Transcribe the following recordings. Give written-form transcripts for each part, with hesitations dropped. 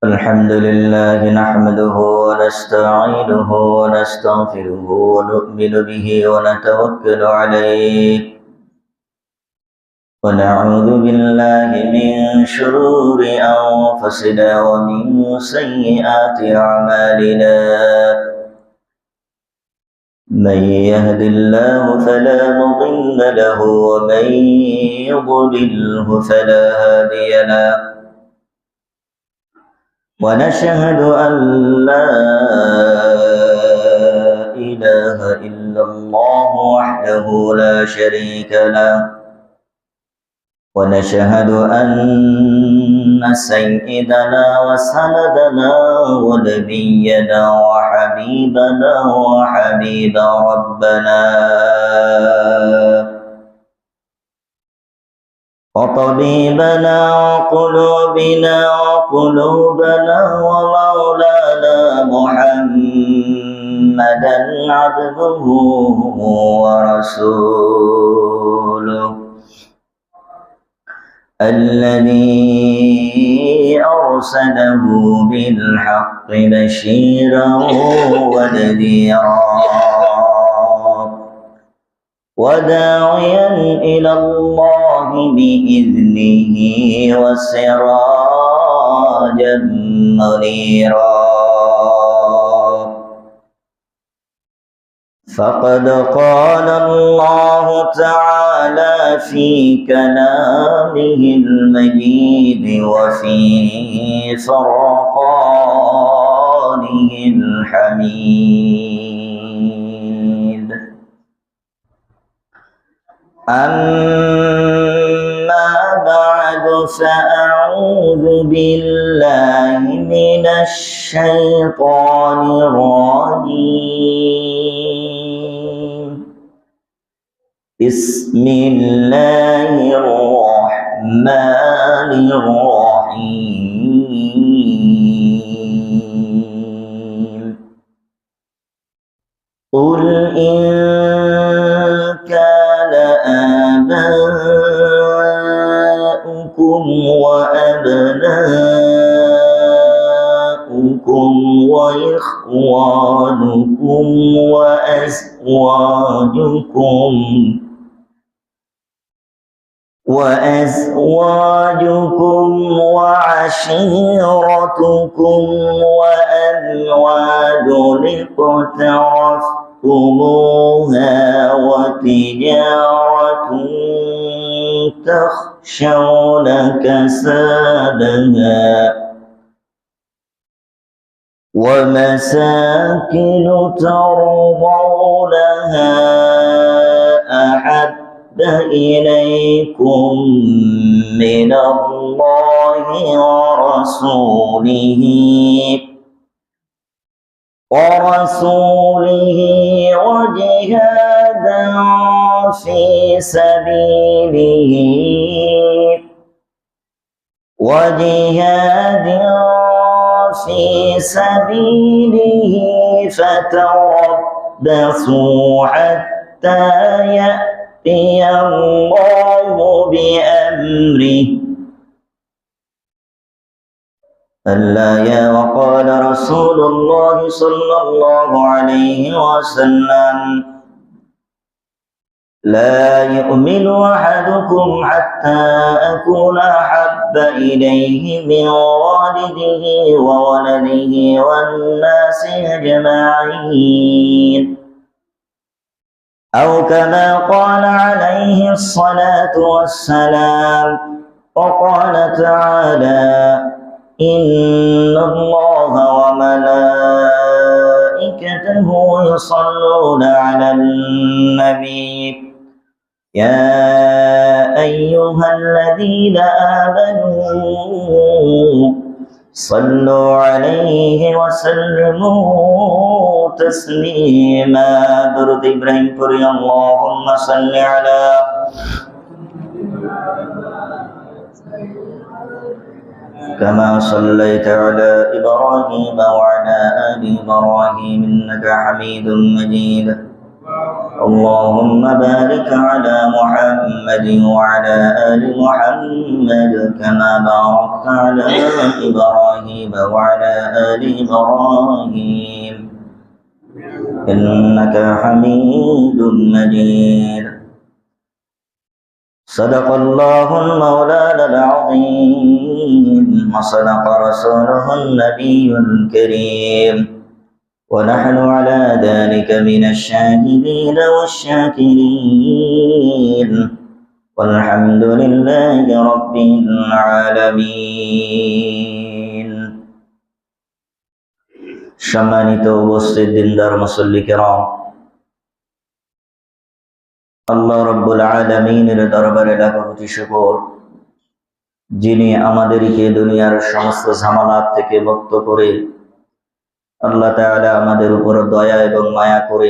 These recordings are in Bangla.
الحمد لله نحمده ونستعينه ونستغفره ونؤمن به ونتوكل عليه ونعوذ بالله من شرور أنفسنا ومن سيئات أعمالنا من يهد الله فلا مضل له ومن يضلله فلا هادي له ونشهد أن لا إله إلا الله وحده لا شريك له ونشهد أن سيدنا وسندنا ونبينا وحبيبنا وحبيب ربنا وطبيبنا وقلوبنا ومولانا محمدا عبده ورسوله الذي أرسله بالحق بشيرا ونذيرا وداعيا إلى الله بإذنه وسراجا منيرا فقد قال الله تعالى في كلامه المجيد وفي فرقانه الحميد أما بعد فأعوذ بالله من الشيطان الرجيم بسم الله الرحمن الرحيم قل إن كان آباؤكم وأبناؤكم وإخوانكم وأزواجكم وعشيرتكم وأموال اقترفتموها وتجارة تخشون كسادها ومساكن ترضونها أحب إليكم من الله ورسوله وجهاد في سبيله فتربصوا حتى يأتي الله بأمره الآية وقال رسول الله صلى الله عليه وسلم لا يؤمن أحدكم حتى أكون أحب إليه من والده وولده والناس أجمعين أو كما قال عليه الصلاة والسلام وقال تعالى إن الله وملائكته يصلون على النبي يا أيها الذين آمنوا صلوا عليه وسلموا تسليما درود إبراهيم قرئ اللهم صل على كما صليت على إبراهيم وعلى آل إبراهيم إنك حميد مجيد اللهم بارك على محمد وعلى آل محمد كما باركت على إبراهيم إبراهيم وعلى آل إبراهيم إنك حميد مجيد. صدق الله المولانا العظيم وصدق رسوله النبي الكريم ونحن على ذلك من الشاهدين والشاكرين والحمد لله رب العالمين. সম্মানিত উপস্থিত দিনদার মুসল্লি কিরাম, আল্লাহ রাব্বুল আলামিনের দরবারে লাখো কোটি শুকর, যিনি আমাদেরকে দুনিয়ার সমস্ত ঝামেলা থেকে মুক্ত করে আল্লাহ তাআলা আমাদের উপর দয়া এবং মায়া করে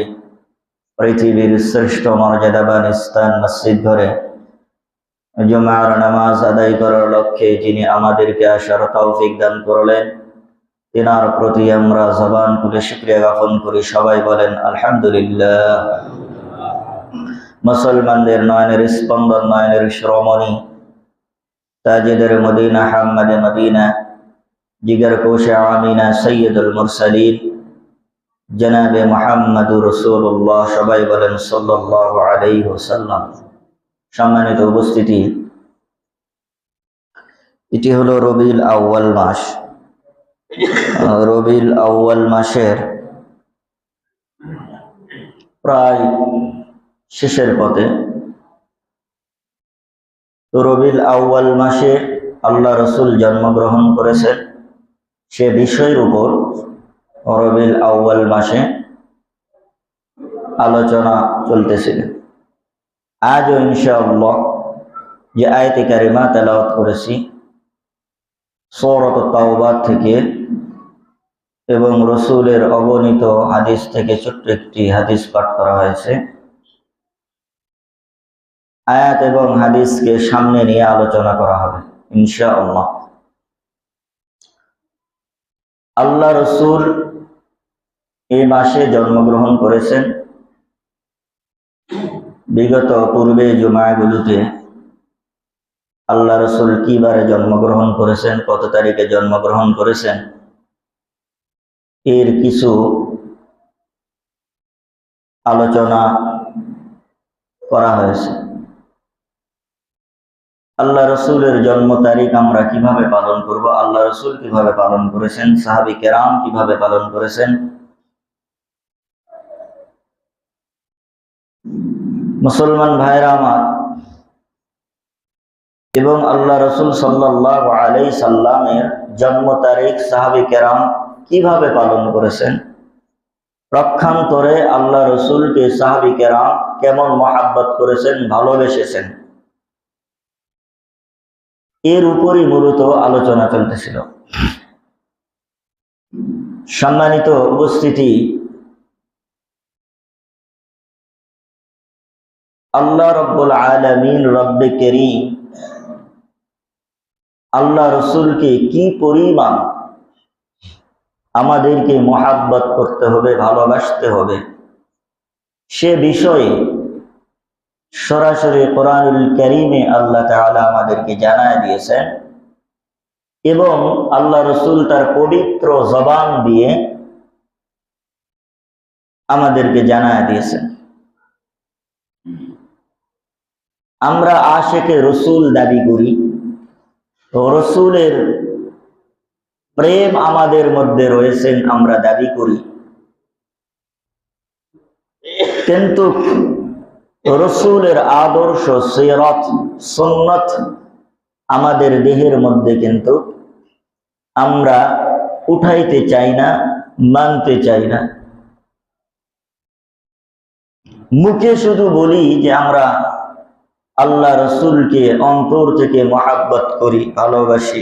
পৃথিবীর শ্রেষ্ঠ মর্যাদাবান স্থান মসজিদ ঘরে জুমার নামাজ আদায় করার লক্ষ্যে যিনি আমাদেরকে আসার তৌফিক দান করলেন, তিনার প্রতি আমরা জবান খুলে শুকরিয়া জ্ঞাপন করি। সবাই বলেন আলহামদুলিল্লাহ। মুসলমানদের নয়নের স্পন্দন, নয়নের শ্রমণী, তাজেদের মদিনা, হাম্মাদে মদিনা, জিগার কোশে আমিনা, সৈয়দুল মুরসালিন জনাবে মুহাম্মদুর রাসূলুল্লাহ, সবাই বলেন সাল্লাল্লাহু আলাইহি ওয়াসাল্লাম। সম্মানিত উপস্থিতি, এটি হলো রবিউল আউয়াল মাস। রবিউল আউয়াল মাসের প্রায় শেষের পথে। তো রবিউল আউয়াল মাসে আল্লাহ রসুল জন্মগ্রহণ করেছেন, সে বিষয়ের উপর রবিউল আউয়াল মাসে আলোচনা চলতেছিল। আজও ইনশাআল্লাহ যে আয়াতে কারিমা তেলাওয়াত করেছি সূরাত তাওবা থেকে এবং রসুলের অগণিত হাদিস থেকে ছোট্ট একটি হাদিস পাঠ করা হয়েছে। আয়াত এবং হাদিসকে সামনে নিয়ে আলোচনা করা হবে ইনশাআল্লাহ। আল্লাহ রসুল এই মাসে জন্মগ্রহণ করেছেন। বিগত পূর্বে জুমাগুলোতে আল্লাহ রসুল কি বারে জন্মগ্রহণ করেছেন, কত তারিখে জন্মগ্রহণ করেছেন, এর কিছু আলোচনা করা হয়েছে। আল্লাহ রসুলের জন্ম তারিখ আমরা কিভাবে পালন করব, আল্লাহ রসুল কিভাবে পালন করেছেন, সাহাবী কেরাম কিভাবে পালন করেছেন। মুসলমান ভাইরা আমার, এবং আল্লাহ রসুল সাল্লাল্লাহু আলাইহি সাল্লামের জন্ম তারিখ সাহাবী কেরাম কিভাবে পালন করেছেন, পক্ষান্তরে আল্লাহ রসুলকে সাহাবী কেরাম কেমন মহাব্বত করেছেন, ভালোবেসেছেন, এর উপরই মূলত আলোচনা চলতেছিল। সম্মানিত উপস্থিতি, আল্লাহ রাব্বুল আলামিন রব্বে কারীম আল্লাহ রসুলকে কি পরিমাণ আমাদেরকে মহাব্বত করতে হবে, ভালোবাসতে হবে, সে বিষয়ে সরাসরি কোরআনুল কারীমে আল্লাহ তাআলা আমাদেরকে জানায় দিয়েছেন এবং আল্লাহ রসুল তার পবিত্র জবান দিয়ে আমাদেরকে জানায় দিয়েছেন। আমরা আশিকে রসুল দাবি করি, রসুলের প্রেম আমাদের মধ্যে রয়েছেন আমরা দাবি করি, কিন্তু রসুলের আদর্শ, সিরাত, সুন্নাত আমাদের দেহের মধ্যে কিন্তু আমরা উঠাইতে চাই না, মানতে চাই না। মুখে শুধু বলি যে আমরা আল্লাহ রসুলকে অন্তর থেকে মহাব্বত করি, ভালোবাসি,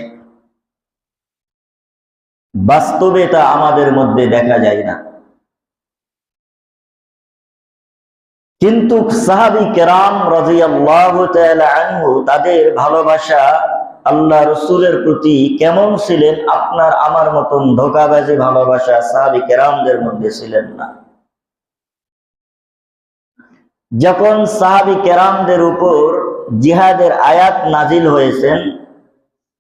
বাস্তবে তা আমাদের মধ্যে দেখা যায় না। কিন্তু সাহাবী কেরাম রাদিয়াল্লাহু তাআলা আনহু তাদের ভালোবাসা আল্লাহ রসুলের প্রতি কেমন ছিলেন, আপনার আমার মতন ধোঁকাবাজি ভালোবাসা সাহাবী কেরামদের মধ্যে ছিলেন না। যখন সাহাবী কেরামদের উপর জিহাদের আয়াত নাজিল হয়েছেন,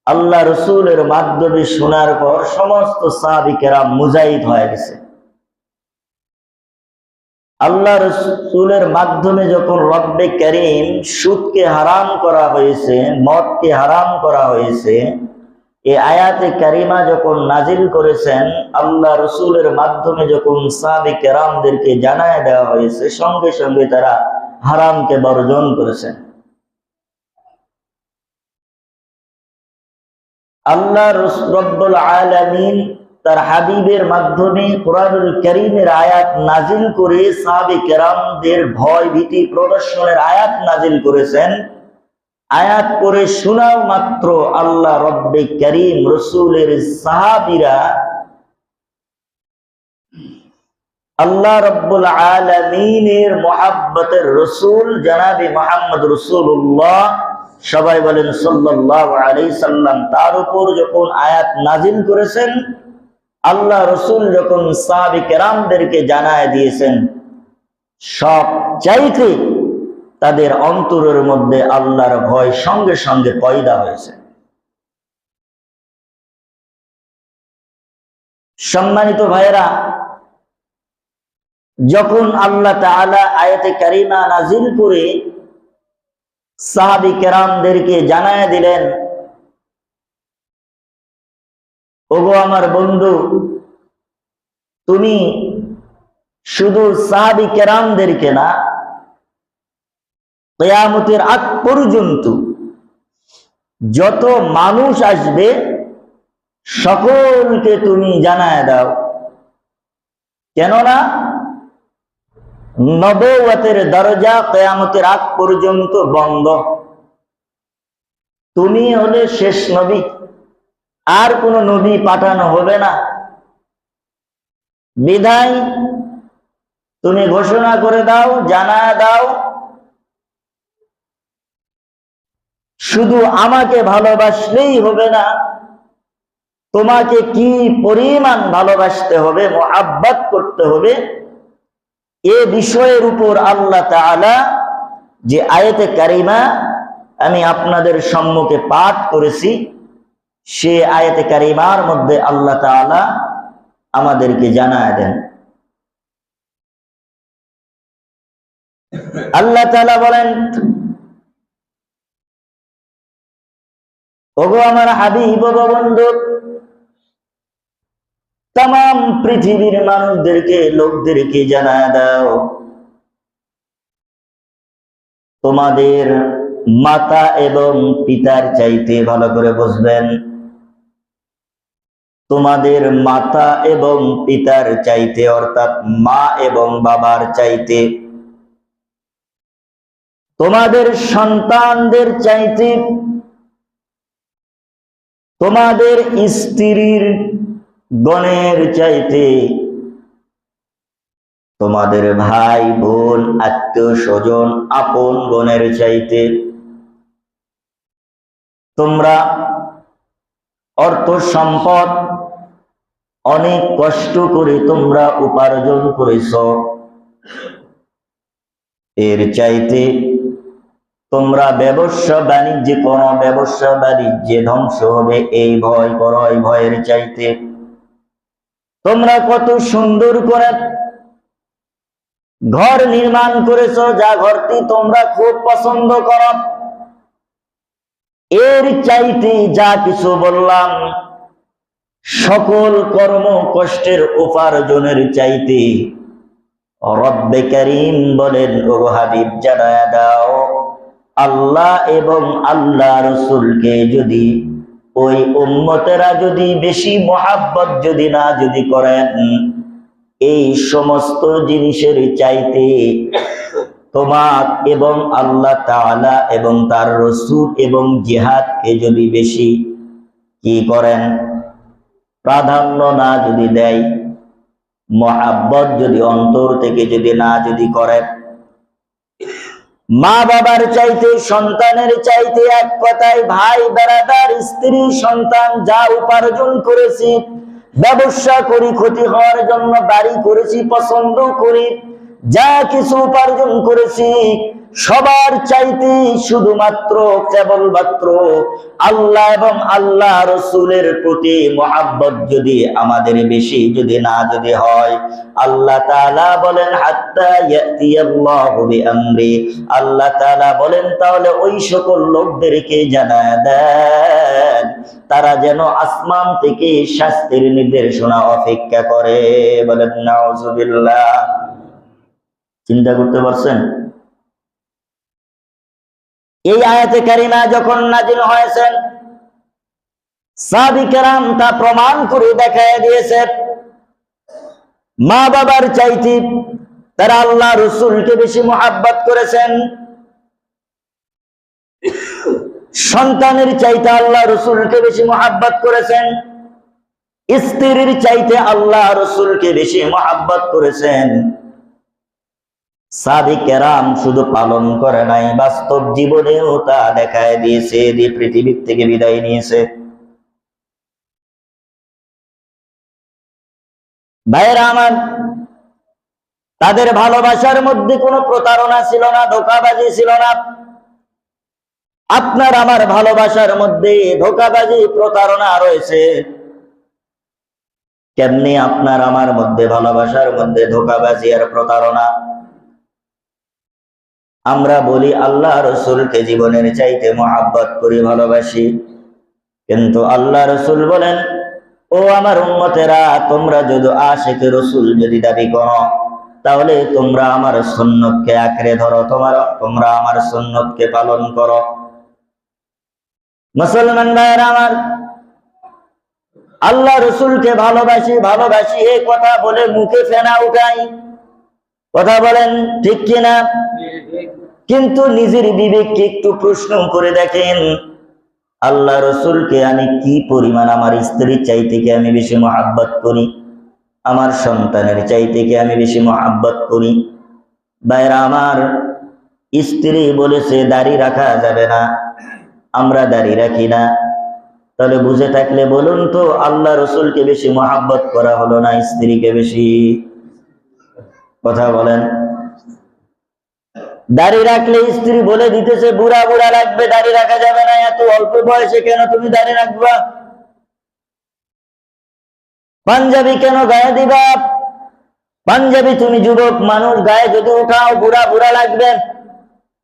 আল্লাহ রসুলের মাধ্যমে শোনার পর সমস্ত সাহাবী কেরাম মুজাহিদ হয়ে গেছে। আল্লাহ রসুলের মাধ্যমে যখন রব্বে কারীম সুদকে হারাম করা হয়েছে, মদকে হারাম করা হয়েছে, এই আয়াতে কারিমা যখন নাজিল করেছেন, আল্লাহ রসুলের মাধ্যমে যখন সাহাবী কেরামদেরকে জানায় দেওয়া হয়েছে, সঙ্গে সঙ্গে তারা হারামকে বর্জন করেছেন। আল্লাহ রব্বুল আলামিন তার হাবিবের মাধ্যমে কোরআনুল কারীমের আয়াত নাজিল করে সাহাবী কেরামদের ভয় ভীতি প্রদর্শনের আয়াত নাজিল করেছেন। আয়াত পড়ে শোনাও মাত্র আল্লাহ রব্বে কারীম রসুলের সাহাবীরা আল্লাহ রব্বুল আলামিনের মুহাব্বতের রসুল জনাবে মুহাম্মদ রাসূলুল্লাহ, সবাই বলেন সাল্লাল্লাহু আলাইহি সাল্লাম, তার উপর যখন আয়াত নাজিল করেছেন, আল্লাহ রসুল যখন সাহাবী কেরামদেরকে জানায় দিয়েছেন, সব চাইতে তাদের অন্তরের মধ্যে আল্লাহর ভয় সঙ্গে সঙ্গে পয়দা হয়েছে। সম্মানিত ভাইয়েরা, যখন আল্লাহ তাআলা আয়াতে কারিমা নাজিল করে সাহাবী কেরামদেরকে জানায় দিলেন, ওগো আমার বন্ধু, তুমি শুধু সাহাবী কেরামদেরকে না, কিয়ামতের আগ পর্যন্ত যত মানুষ আসবে সকলকে তুমি জানায় দাও, কেননা নবুয়তের দরজা কিয়ামতের আগ পর্যন্ত বন্ধ। তুমি হলে শেষ নবী, আর কোন নবী পাঠানো হবে না। বিধায় তুমি ঘোষণা করে দাও, জানায় দাও, শুধু আমাকে ভালোবাসলেই হবে না, তোমাকে কি পরিমাণ ভালোবাসতে হবে, মুহাব্বত করতে হবে, এ বিষয়ের উপর আল্লাহ তাআলা যে আয়াতে কারিমা আমি আপনাদের সম্মুখে পাঠ করেছি, সে আয়াতে কারিমার মধ্যে আল্লাহ তাআলা আমাদেরকে জানায় দেন। আল্লাহ তাআলা বলেন, ওগো আমার হাবিব, ওগো বন্ধু, तमाम পৃথিবীর মানুষদেরকে, লোকদেরকে জানায় দাও, তোমাদের মাতা এবং পিতার চাইতে, ভালো করে বুঝবেন, তোমাদের মাতা এবং পিতার চাইতে, অর্থাৎ মা এবং বাবার চাইতে, তোমাদের সন্তানদের চাইতে, তোমাদের স্ত্রীর গণের চাইতে, তোমাদের ভাই বোন আত্মীয় স্বজন আপন গণের চাইতে, তোমরা অর্থ সম্পদ অনেক কষ্ট করে তোমরা উপার্জন করেছ, এর চাইতে তোমরা ব্যবসা বাণিজ্যে করো, ব্যবসা বাণিজ্যে ধ্বংস হবে এই ভয় করো, এই ভয়ের চাইতে তোমরা কত সুন্দর করে ঘর নির্মাণ করেছো, যা ঘরটি তোমরা খুব পছন্দ করো, এর চাইতে যা কিছু বললাম সকল কর্ম কষ্টের উপার্জনের চাইতে রব্বে কারীম বলেন, ও হাবিব জানায়া দাও, আল্লাহ এবং আল্লাহ রসুলকে যদি ওই উম্মতেরা যদি বেশি মুহাব্বত যদি না যদি করেন, এই সমস্ত জিনিসের চাইতে তোমার এবং আল্লাহ তাআলা এবং তার রসুল এবং জিহাদকে যদি বেশি কি করেন, প্রাধান্য না যদি দেয়, মুহাব্বত যদি অন্তর থেকে যদি না যদি করেন, মা বাবার চাইতে, সন্তানের চাইতে, এক কথায় ভাই বেরাদার স্ত্রী সন্তান যা উপার্জন করেছি, ব্যবসা করি ক্ষতি হওয়ার জন্য বাড়ি করেছি পছন্দ করি, যা কিছু উপার্জন করেছি সবার চাইতে শুধুমাত্র কেবলমাত্র আল্লাহ এবং আল্লাহ রসুলের প্রতি মহাব্বত যদি আমাদের বেশি যদি হয়, আল্লাহ তাআলা বলেন হাত্তা ইয়াতিয়াল্লাহু বিআমরি, আল্লাহ তাআলা বলেন তাহলে ওই সকল লোকদেরকে জানায় দেন তারা যেন আসমান থেকে শাস্তির নির্দেশনা অপেক্ষা করে। বলেন নাউজুবিল্লাহ। চিন্তা করতে পারছেন? এই আয়াতে কারিমা যখন নাজিল হয়েছে, সাহাবী কেরাম তা প্রমাণ করে দেখায় দিয়েছে, মা বাবার চাইতে তারা আল্লাহ রসুলকে বেশি মহাব্বত করেছেন, সন্তানের চাইতে আল্লাহ রসুলকে বেশি মহাব্বত করেছেন, স্ত্রীর চাইতে আল্লাহ রসুলকে বেশি মহাব্বত করেছেন। সাহাবী কেরাম শুধু পালন করে নাই, বাস্তব জীবনেও তা দেখায় দিয়েছে, দিয়ে পৃথিবীর থেকে বিদায় নিয়েছে। ভাইয়েরা আমার, তাদের ভালোবাসার মধ্যে কোনো প্রতারণা ছিল না, ধোঁকাবাজি ছিল না। আপনার আমার ভালোবাসার মধ্যে ধোঁকাবাজি প্রতারণা রয়েছে। কেমনি আপনার আমার মধ্যে ভালোবাসার মধ্যে ধোঁকাবাজি আর প্রতারণা? আমরা বলি আল্লাহ রসুলকে জীবনের চাইতে মহাব্বত করি, ভালোবাসি, কিন্তু আল্লাহ রসুল বলেন, ও আমার উম্মতেরা, তোমরা যদি আশিকে রসুল যদি দাবি করো, তাহলে তোমরা আমার সুন্নতকে আঁকড়ে ধরো, তোমরা আমার সুন্নতকে পালন করো। মুসলমান ভাইয়েরা আমার, আল্লাহ রসুলকে ভালোবাসি ভালোবাসি এই কথা বলে মুখে ফেনা উঠাই, কথা বলেন ঠিক কিনা? কিন্তু নিজের বিবেককে একটু প্রশ্ন করে দেখেন, আল্লাহ রসুলকে আমি কি পরিমাণ আমার স্ত্রীর চাইতে কি আমি বেশি মহাব্বত করি, আমার সন্তানের চাইতে কি আমি বেশি মহাব্বত করি? ভাইরা আমার, স্ত্রী বলেছে দাড়ি রাখা যাবে না, আমরা দাড়ি রাখি না, তাহলে বুঝে থাকলে বলুন তো আল্লাহ রসুলকে বেশি মহাব্বত করা হলো না স্ত্রীকে বেশি? কথা বলেন। দাড়ি রাখলে স্ত্রী বলে দিতেছে বুড়া বুড়া লাগবে, দাড়ি রাখা যাবে না, এত অল্প বয়সে কেন তুমি দাড়ি রাখবা? পাঞ্জাবি কেন গায়ে দিবা? পাঞ্জাবি তুমি যুবক মানুষ, গায়ে যদি উঠাও বুড়া বুড়া লাগবে,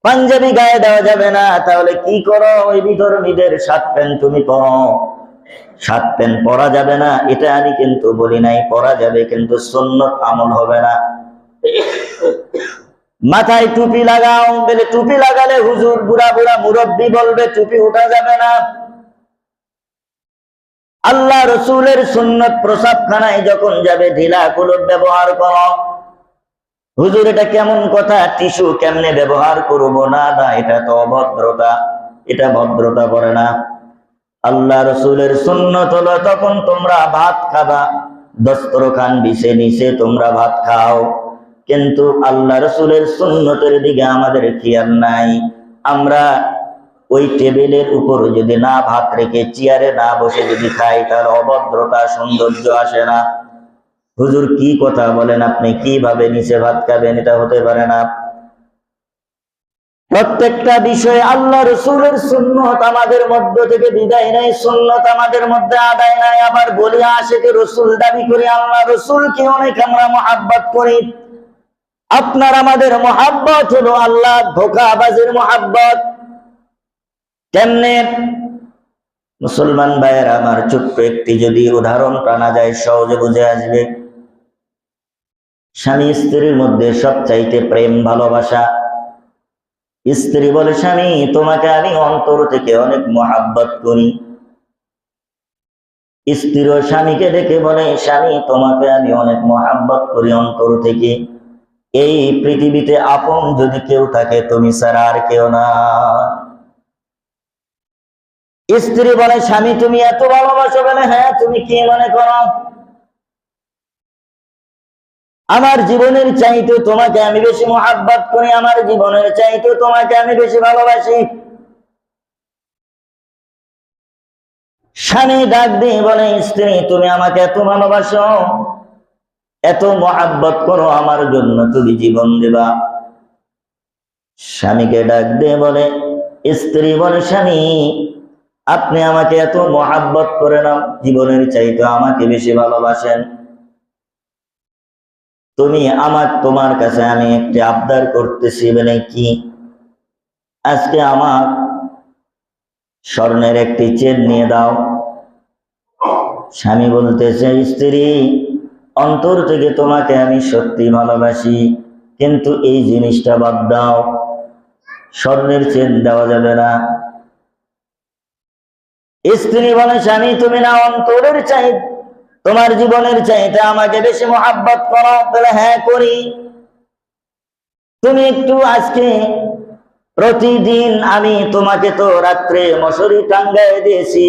পাঞ্জাবি গায়ে দেওয়া যাবে না। তাহলে কি করো? ওই বিধর্মীদের শার্ট প্যান্ট তুমি পরো। শার্ট প্যান্ট পরা যাবে না এটা আমি কিন্তু বলি নাই, পরা যাবে, কিন্তু সুন্নত আমল হবে না। মাথায় টুপি লাগাও, বলে টুপি লাগালে হুজুর বুড়া বুড়া মুরব্বী বলবে, টুপি উঠা যাবে না। আল্লাহ রসুলের সুন্নত প্রসাবখানায় যখন যাবে ঢিলা কুলুপ ব্যবহার করো। হুজুর এটা কেমন কথা, টিস্যু কেমনে ব্যবহার করবো? না না, এটা তো অভদ্রতা, এটা ভদ্রতা করে না। আল্লাহ রসুলের সুন্নত হলো তখন তোমরা ভাত খাবা, দস্তরখান বিছে নিচে তোমরা ভাত খাও, কিন্তু আল্লাহ রসুলের সুন্নতের দিকে আমাদের খেয়াল নাই। আমরা ওই টেবিলের উপর যদি না ভাত রেখে চেয়ারে না বসে যদি খাই, তার অভদ্রতা সৌন্দর্য আসে না। হুজুর কি কথা বলেন আপনি, কিভাবে নিচে ভাত খাবেন? এটা হতে পারে না। প্রত্যেকটা বিষয়ে আল্লাহ রসুলের সুন্নত আমাদের মধ্য থেকে বিদায় নাই, সুন্নত আমাদের মধ্যে আদায় নাই। আবার বলি আশিকে রসুল দাবি করি, আল্লাহ রসুলকে অনেক আমরা মহাব্বত করি। আপনার আমাদের মহাব্বত হলো আল্লাহ ধোঁকাবাজের মহাব্বত। কেমনে? মুসলমান ভাইয়ের আমার, ছোট্ট একটি যদি উদাহরণ টানা যায় সহজে বুঝে আসবে। স্বামী স্ত্রীর মধ্যে সবচাইতে প্রেম ভালোবাসা। স্ত্রী বলে, স্বামী তোমাকে আমি অন্তর থেকে অনেক মহাব্বত করি। স্ত্রীও স্বামীকে দেখে বলে, স্বামী তোমাকে আমি অনেক মহাব্বত করি অন্তর থেকে। এই পৃথিবীতে আপন যদি কেউ থাকে তুমি ছাড়া আর কেউ না। স্ত্রী বলে, স্বামী তুমি এত ভালোবাসো? বলে, হ্যাঁ। তুমি কি মনে করো? আমার জীবনের চাইতে তোমাকে আমি বেশি মহাব্বত করি, আমার জীবনের চাইতে তোমাকে আমি বেশি ভালোবাসি। স্বামী ডাক দিয়ে বলে, স্ত্রী তুমি আমাকে এত ভালোবাসো? এত মহাব্বত করো আমার জন্য, তুমি জীবন দেবা। স্বামীকে ডাক দিয়ে বলে, স্ত্রী বলে, স্বামী আপনি আমাকে এত মহাব্বত করে না, জীবনের চাইতে আমাকে বেশি ভালোবাসেন। তোমার কাছে আমি একটি আবদার করতেছি। বলে কি? আজকে আমার স্বর্ণের একটি চেন নিয়ে দাও। স্বামী বলতেছে, স্ত্রী অন্তর থেকে তোমাকে আমি সত্যি ভালোবাসি, কিন্তু এই জিনিসটা বাদ দাও, স্বর্ণের চেন দেওয়া যাবে না। স্ত্রী বলে, স্বামী তুমি না অন্তরের চাই, তোমার জীবনের চাইতে আমাকে বেশি মহাব্বত করো। বলে, হ্যাঁ করি। তুমি একটু আজকে প্রতিদিন আমি তোমাকে তো রাত্রে মশারি টাঙ্গায় দিয়েছি,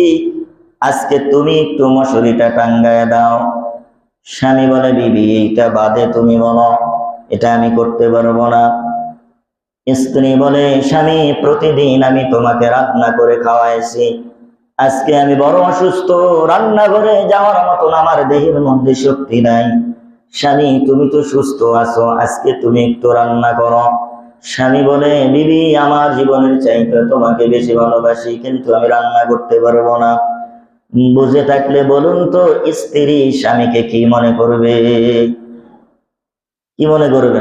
আজকে তুমি একটু মশারিটা টাঙ্গায় দাও। স্বামী বলে, বিবি এইটা বাদে তুমি বলো, এটা আমি করতে পারবো না। স্ত্রী বলে, স্বামী প্রতিদিন আমি তোমাকে রান্না করে খাওয়াইছি, আজকে আমি বড় অসুস্থ, রান্নাঘরে যাওয়ার মতন আমার দেহের মধ্যে শক্তি নাই। স্বামী তুমি তো সুস্থ আছো, আজকে তুমি একটু রান্না করো। স্বামী বলে, বিবি আমার জীবনের চাইতে তোমাকে বেশি ভালোবাসি, কিন্তু আমি রান্না করতে পারবো না। বুঝে থাকলে বলুন তো, স্ত্রী স্বামীকে কি মনে করবে? কি মনে করবে?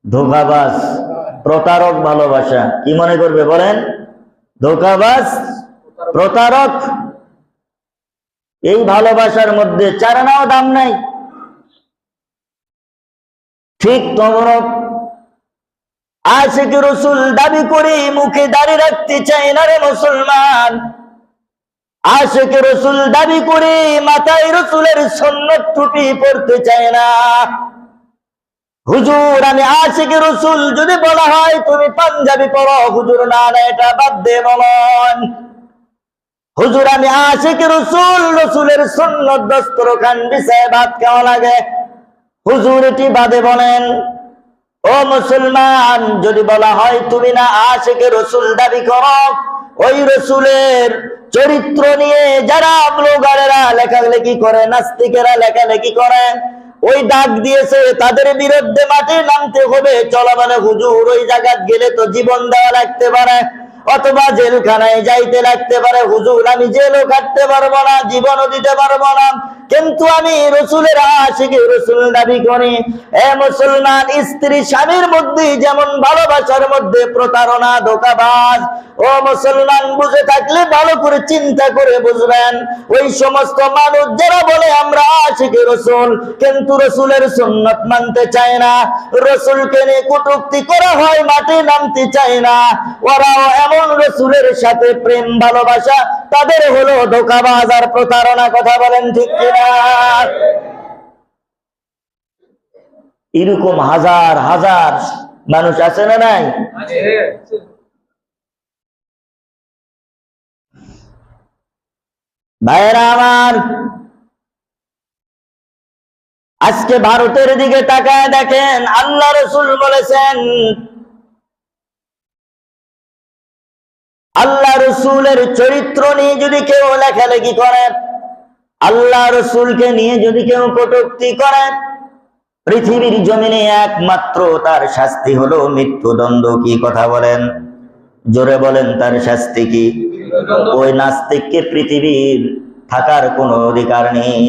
ধোঁকাবাজ, প্রতারক ভালোবাসা। কি মনে করবে বলেন? ধোঁকাবাজ, প্রতারক। এই ভালোবাসার মধ্যে চারানাও দাম নাই। ঠিক তমরক আশিক রসুল দাবি করে মুখে দাঁড়িয়ে রাখতে চায় না রে মুসলমান। আশিক রসুল দাবি করে মাথায় রসুলের সুন্নত টুপি পরতে চায় না। হুজুর আমি আশিক রসুল যদি বলা হয় তুমি পাঞ্জাবি পরো, হুজুর না না এটা বাদ দে বলন। হুজুর আমি আশিক রসুল, রসুলের সুন্নত দস্তরখান বিছায় ভাত খাওয়া লাগে, হুজুর এটি বাদে বলেন। ও মুসলমান, যদি বলা হয় তুমি না আশিক রসুল দাবি করো, ওই রসুলের চরিত্র নিয়ে যারা ব্লগারেরা লেখালেখি করে, নাস্তিকেরা লেখালেখি করে, ওই ডাক দিয়েছে তাদের বিরুদ্ধে মাঠে নামতে হবে। চলো বলে, হুজুর ওই জায়গা গেলে তো জীবন দেওয়া লাগতে পারে, অথবা জেলখানায় যাইতে লাগতে পারে। হুজুর আমি জেলও কাটতে পারবো না, জীবনও দিতে পারবো না, কিন্তু আমি রসুলের আশিক রসুল দাবি করি। এ মুসলমান, স্ত্রী স্বামীর মধ্যে যেমন ভালোবাসার মধ্যে প্রতারণা, ধোঁকাবাজ। ও মুসলমান, বুঝে থাকলে ভালো করে চিন্তা করে বুঝবেন। ওই সমস্ত মানুষ যারা বলে আমরা আশিক রসুল, কিন্তু রসুলের সুন্নত মানতে চায় না, রসুলকে নিয়ে কটূক্তি করা হয়, মাঠে নামতে চায় না, ওরাও এমন রসুলের সাথে প্রেম ভালোবাসা, তাদের হলো ধোঁকাবাজ আর প্রতারণা। কথা বলেন ঠিক কিনা? এরকম হাজার হাজার মানুষ আছে না নাই? ভাইরা আমার, আজকে ভারতের দিকে তাকায় দেখেন, আল্লাহ রসুল বলেছেন, আল্লাহ রসুলের চরিত্র নিয়ে যদি কেউ লেখালেখি করে, আল্লাহ রসুলকে নিয়ে যদি কেউ কটূক্তি করে, পৃথিবীর জমিনে একমাত্র তার শাস্তি হলো মৃত্যুদণ্ড। কি কথা বলেন? জোরে বলেন, তার শাস্তি কি? ওই নাস্তিককে পৃথিবীর থাকার কোনো অধিকার নেই।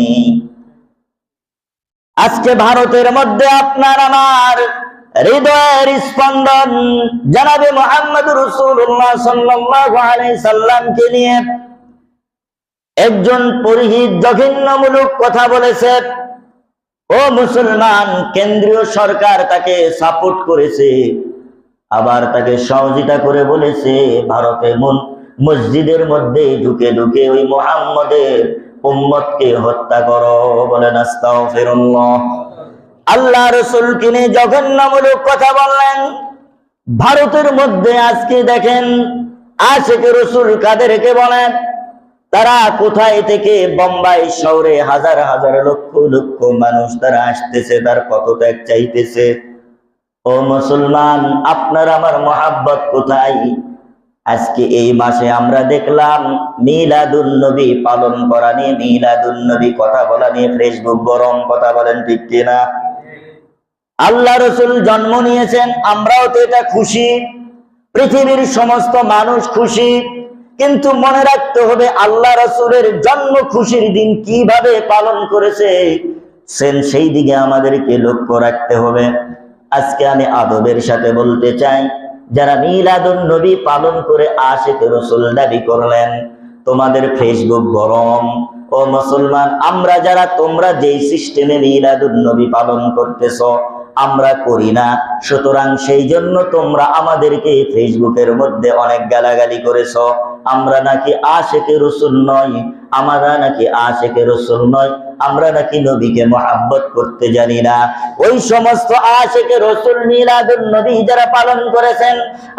আজকে ভারতের মধ্যে আপনার আমার হৃদয়ের স্পন্দন জনাবে মুহাম্মদ রাসূলুল্লাহ সাল্লাল্লাহু আলাইহি সাল্লামকে নিয়ে একজন পুরোহিত জঘন্যমূলক কথা বলেছে। ও মুসলমান, কেন্দ্রীয় সরকার তাকে সাপোর্ট করেছে, আবার তাকে সহযোগিতা করে বলেছে ভারতে মসজিদের মধ্যে ঢুকে ঢুকে ওই মুহাম্মদের উম্মতকে হত্যা করো। বলেন আস্তাগফিরুল্লাহ। আল্লাহ রাসূলকে নিয়ে জঘন্যমূলক কথা বললেন। ভারতের মধ্যে আজকে দেখেন আশিক রাসূল কাদেরকে বলেন? তারা কোথায় থেকে বোম্বাই শহরে হাজার হাজার লক্ষ লক্ষ মানুষ তারা আসতেছে, তার পদত্যাগ চাইতেছে। ও মুসলমান, আপনার আমার মহাব্বত কোথায়? আজকে এই মাসে আমরা দেখলাম মিলাদুন নবী পালন করা নিয়ে, মিলাদুন নবী কথা বলা নিয়ে ফেসবুক গরম। কথা বলেন ঠিক কিনা? আল্লাহ রসুল জন্ম নিয়েছেন, আমরাও তো এটা খুশি, পৃথিবীর সমস্ত মানুষ খুশি, কিন্তু মনে রাখতে হবে আল্লাহ রসুলের জন্ম খুশির দিন কিভাবে পালন করেছে সেই দিকে আমাদেরকে লক্ষ্য রাখতে হবে। আজকে আমি আদবের সাথে বলতে চাই, যারা মিলাদুন নবী পালন করে আশিক রসুল দাবি করলেন, তোমাদের ফেসবুক গরম। ও মুসলমান, আমরা যারা, তোমরা যেই সিস্টেমে মিলাদুন নবী পালন করতেছ আমরা করি না, সুতরাং সেই জন্য তোমরা আমাদেরকে ফেসবুকের মধ্যে অনেক গালাগালি করেছ। আমরা নাকি আশিকে রসুল নয়, আমরা নাকি আশিকে রসুল নয়, আমরা নাকি নবীকে মহাব্বত করতে জানি না। ওই সমস্ত আশিকে রসুল মিলাদুন নবী যারা পালন করেছেন,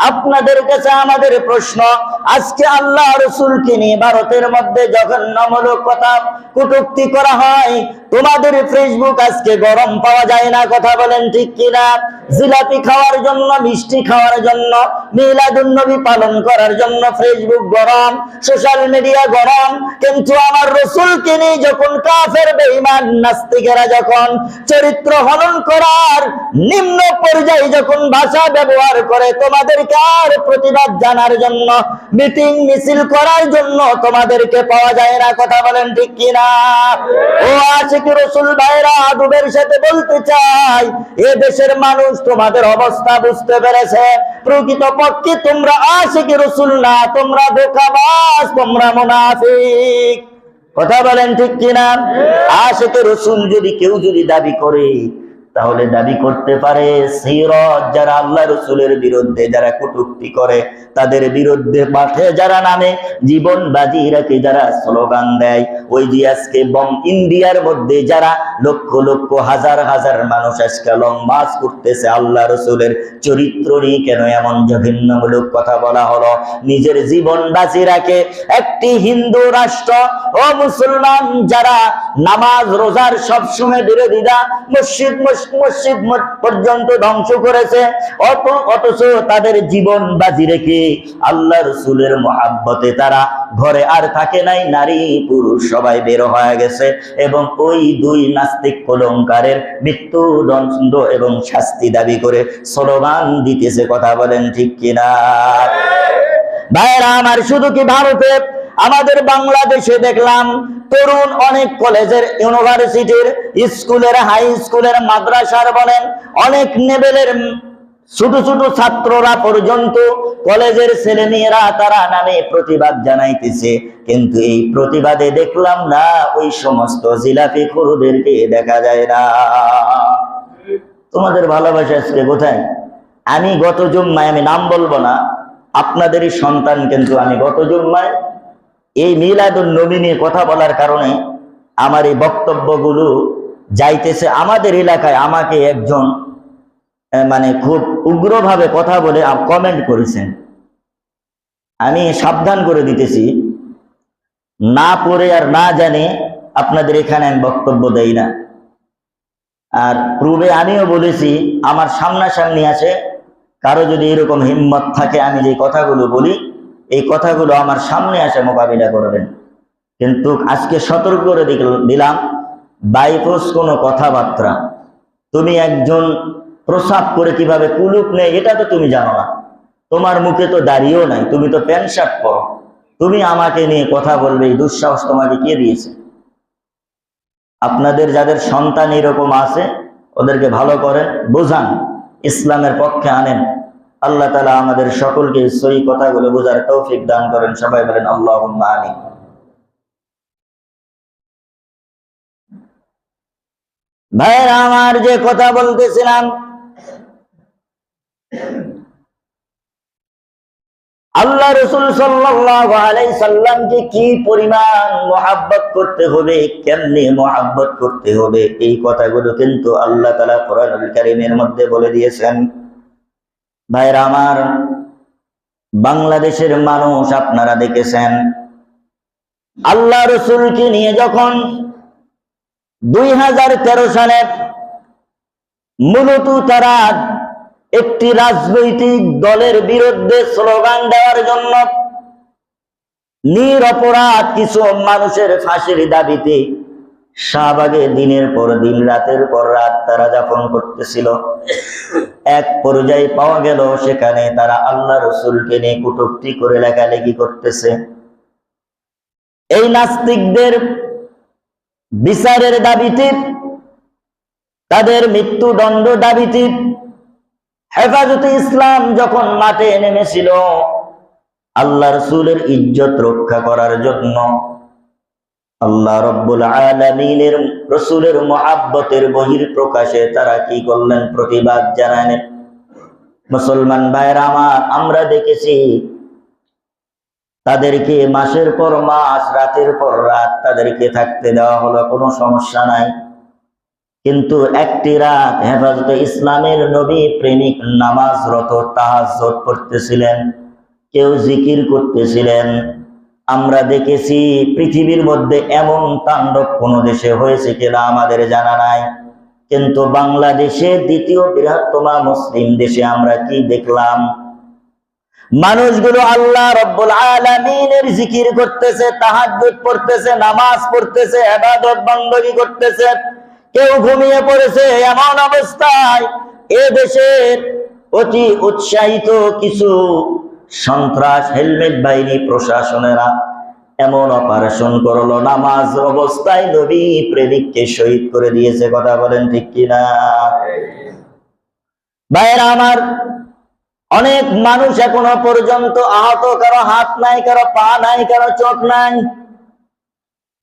আপনাদের কাছে আমাদের প্রশ্ন, আজকে আল্লাহ রসুলকে নিয়ে ভারতের মধ্যে জঘন্যমূলক কথা কটূক্তি করা হয়, তোমাদের ফেসবুক আজকে গরম পাওয়া যায় না? কথা বলেন ঠিক কিনা? জিলাপি খাওয়ার জন্য, মিষ্টি খাওয়ার জন্য, মিলাদুন নবী পালন করার জন্য ফেসবুক গরম, সোশ্যাল মিডিয়া গরম, কিন্তু আমার রসুলকে নিয়ে যখন কাফের বেঈমান নাস্তিকেরা যখন চরিত্র হনন করার নিম্ন পর্যায়ে যখন ভাষা ব্যবহার করে, তোমাদেরকে আর প্রতিবাদ জানার জন্য, মিটিং মিছিল করার জন্য তোমাদেরকে পাওয়া যায় না? কথা বলেন ঠিক কিনা? ও আশিক রসুল ভাইরা, আদবের সাথে বলতে চাই, এ দেশের মানুষ তোমাদের অবস্থা বুঝতে পেরেছে। প্রকৃতপক্ষে তোমরা আশিক রসুল না, তোমরা ধোঁকাবাজ, তোমরা মুনাফিক। কথা বলেন ঠিক কিনা? আশিক রসুল যদি কেউ দাবি করে, তাহলে দাবি করতে পারে সিরাত, যারা আল্লাহ রসুলের বিরুদ্ধে যারা কটূক্তি করে, তাদের বিরুদ্ধে মাঠে যারা নামে, জীবন বাজি রাখে, যারা স্লোগান দেয়, ওই যে আজকে ইন্ডিয়ার মধ্যে যারা লক্ষ লক্ষ হাজার হাজার মানুষ আজকে লং মার্চ করতেছে, আল্লাহ রসুলের চরিত্র নিয়ে কেন এমন জঘন্যমূলক কথা বলা হলো? নিজের জীবন বাজি রাখে একটি হিন্দু রাষ্ট্র, ও মুসলমান, যারা নামাজ রোজার সবসময় বিরোধীরা, মসজিদ পর্যন্ত ধ্বংস করেছে, অথচ তাদের জীবন বাজি রেখে আল্লাহ রসুলের মহাব্বতে তারা ঘরে আর থাকে নাই, নারী পুরুষ সবাই বের হয়ে গেছে, এবং ওই দুই নাস্তিক কলঙ্কারের মৃত্যুদণ্ড এবং শাস্তি দাবি করে স্লোগান দিতেছে। কথা বলেন ঠিক কিনা? ভাইরা আমার, শুধু কি ভারতে, আমাদের বাংলাদেশে দেখলাম তরুণ অনেক কলেজের, ইউনিভার্সিটির, স্কুলের, হাই স্কুলের, মাদ্রাসার বলেন, অনেক লেভেলের ছোট ছোট ছাত্ররা পর্যন্ত, কলেজের ছেলে মেয়েরা তারা নামে প্রতিবাদ জানাইতেছে, কিন্তু এই প্রতিবাদে দেখলাম না ওই সমস্ত জিলাপি খোরদেরকে দেখা যায় না। তোমাদের ভালোবাসা আজকে কোথায়? আমি গত জুম্মায়, আমি নাম বলবো না, আপনাদেরই সন্তান, কিন্তু আমি গত জুম্মায় এই মিলাদুন নবী নিয়ে কথা বলার কারণে আমার এই বক্তব্যগুলো যাইতেছে আমাদের এলাকায়। আমাকে একজন মানে খুব উগ্রভাবে কথা বলে কমেন্ট করেছেন, আমি সাবধান করে দিতেছি, না পড়ে আর না জানে আপনাদের এখানে আমি বক্তব্য দেই না। আর পূর্বে আমিও বলেছি, আমার সামনাসামনি আছে, কারো যদি এরকম হিম্মত থাকে আমি যে কথাগুলো বলি, এই কথাগুলো আমার সামনে আসে মোকাবিলা করবেন। কিন্তু আজকে সতর্ক করে দিলাম, বাইপোস কোনো কথাবার্তা, তুমি একজন প্রসাব করে কিভাবে কুলুপ নেই এটা তো তুমি জানো না, তোমার মুখে তো দাঁড়িয়েও নাই, তুমি তো প্যান্ট শার্ট পরো, তুমি আমাকে নিয়ে কথা বলবে, এই দুঃসাহস তোমাকে কে দিয়েছে? আপনাদের যাদের সন্তান এরকম আছে, ওদেরকে ভালো করেন, বোঝান, ইসলামের পক্ষে আনেন। আল্লাহ তাআলা আমাদের সকলকে সহি কথাগুলো বোঝার তৌফিক দান করেন। সবাই বলেন আল্লাহুম্মা আমিন। ভাইরা আমার, যে কথা বলতেছিলাম, আল্লাহ রাসূল সাল্লাল্লাহু আলাইহি সাল্লামকে কি পরিমাণ মুহাব্বত করতে হবে, কেমনে মুহাব্বত করতে হবে, এই কথাগুলো কিন্তু আল্লাহ তাআলা কোরআনুল কারীমের মধ্যে বলে দিয়েছেন। ভাইরা আমার, বাংলাদেশের মানুষ আপনারা দেখেছেন, আল্লাহ রাসূলকে নিয়ে যখন 2013 সালে মূলত তারা একটি রাজনৈতিক দলের বিরুদ্ধে স্লোগান দেওয়ার জন্য নিরপরাধ কিছু মানুষের ফাঁসির দাবিতে শাহবাগে দিনের পর দিন রাতের পর রাত তারা যাপন করতেছিল। এক পর্যায়ে পাওয়া গেল সেখানে তারা আল্লাহ রসুলকে নিয়ে কটূক্তি করে লেখালেখি করতেছে। এই নাস্তিকদের বিচারের দাবিতে, তাদের মৃত্যুদণ্ড দাবিতে হেফাজতে ইসলাম যখন মাঠে নেমেছিল আল্লাহ রসুলের ইজ্জত রক্ষা করার জন্য, আল্লাহ রব্বুল আলামিনের রসুলের মুহাব্বতের বহির প্রকাশে তারা কি করলেন? প্রতিবাদ জানালেন। মুসলমান ভাইরা আমার, আমরা দেখেছি তাদেরকে মাসের পর মাস, রাতের পর রাত তাদেরকে থাকতে দেওয়া হলো, কোনো সমস্যা নাই। কিন্তু একটি রাত হেফাজতে ইসলামের নবী প্রেমিক নামাজরত তাহাজ্জুদ পড়তেছিলেন, কেউ জিকির করতেছিলেন। আমরা দেখেছি পৃথিবীর মধ্যে এমন তাণ্ডব কোন দেশে হয়েছে কিনা আমাদের জানা নাই, কিন্তু বাংলাদেশে দ্বিতীয় বৃহত্তম মুসলিম দেশে আমরা কি দেখলাম? মানুষগুলো আল্লাহ রব্বুল আলামিনের জিকির করতেছে, তাহাজ্জুদ পড়তেছে, নামাজ পড়তেছে, ইবাদত বندگی করতেছে, কেউ ঘুমিয়ে পড়েছে। এমন অবস্থায় এ দেশের অতি উৎসাহিত কিছু সন্ত্রাস হেলমেট বাহিনী প্রশাসনেরা এমন অপারেশন করলো, নামাজ অবস্থায় নবী প্রেমিককে শহীদ করে দিয়েছে। কথা বলেন ঠিক কিনা? ভাইরা আমার, অনেক মানুষ এখনো পর্যন্ত আহত, কারো হাত নাই, কারো পা নাই, কারো চোখ নাই।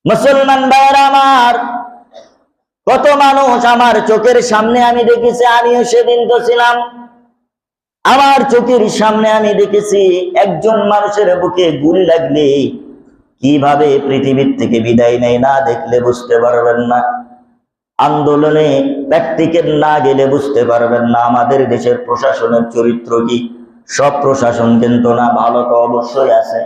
মুসলমান ভাইরা আমার, কত মানুষ আমার চোখের সামনে আমি দেখেছি, আমিও সেদিন তো ছিলাম। আমার চোখের সামনে আমি দেখেছি একজন মানুষের বুকে গুলি লাগলে কিভাবে পৃথিবীর থেকে বিদায় নেয়, না দেখলে বুঝতে পারবেন না। আন্দোলনে প্র্যাকটিক্যাল না গেলে বুঝতে পারবেন না আমাদের দেশের প্রশাসনের চরিত্র কি। সব প্রশাসন কিন্তু না, ভালো তো অবশ্যই আছে।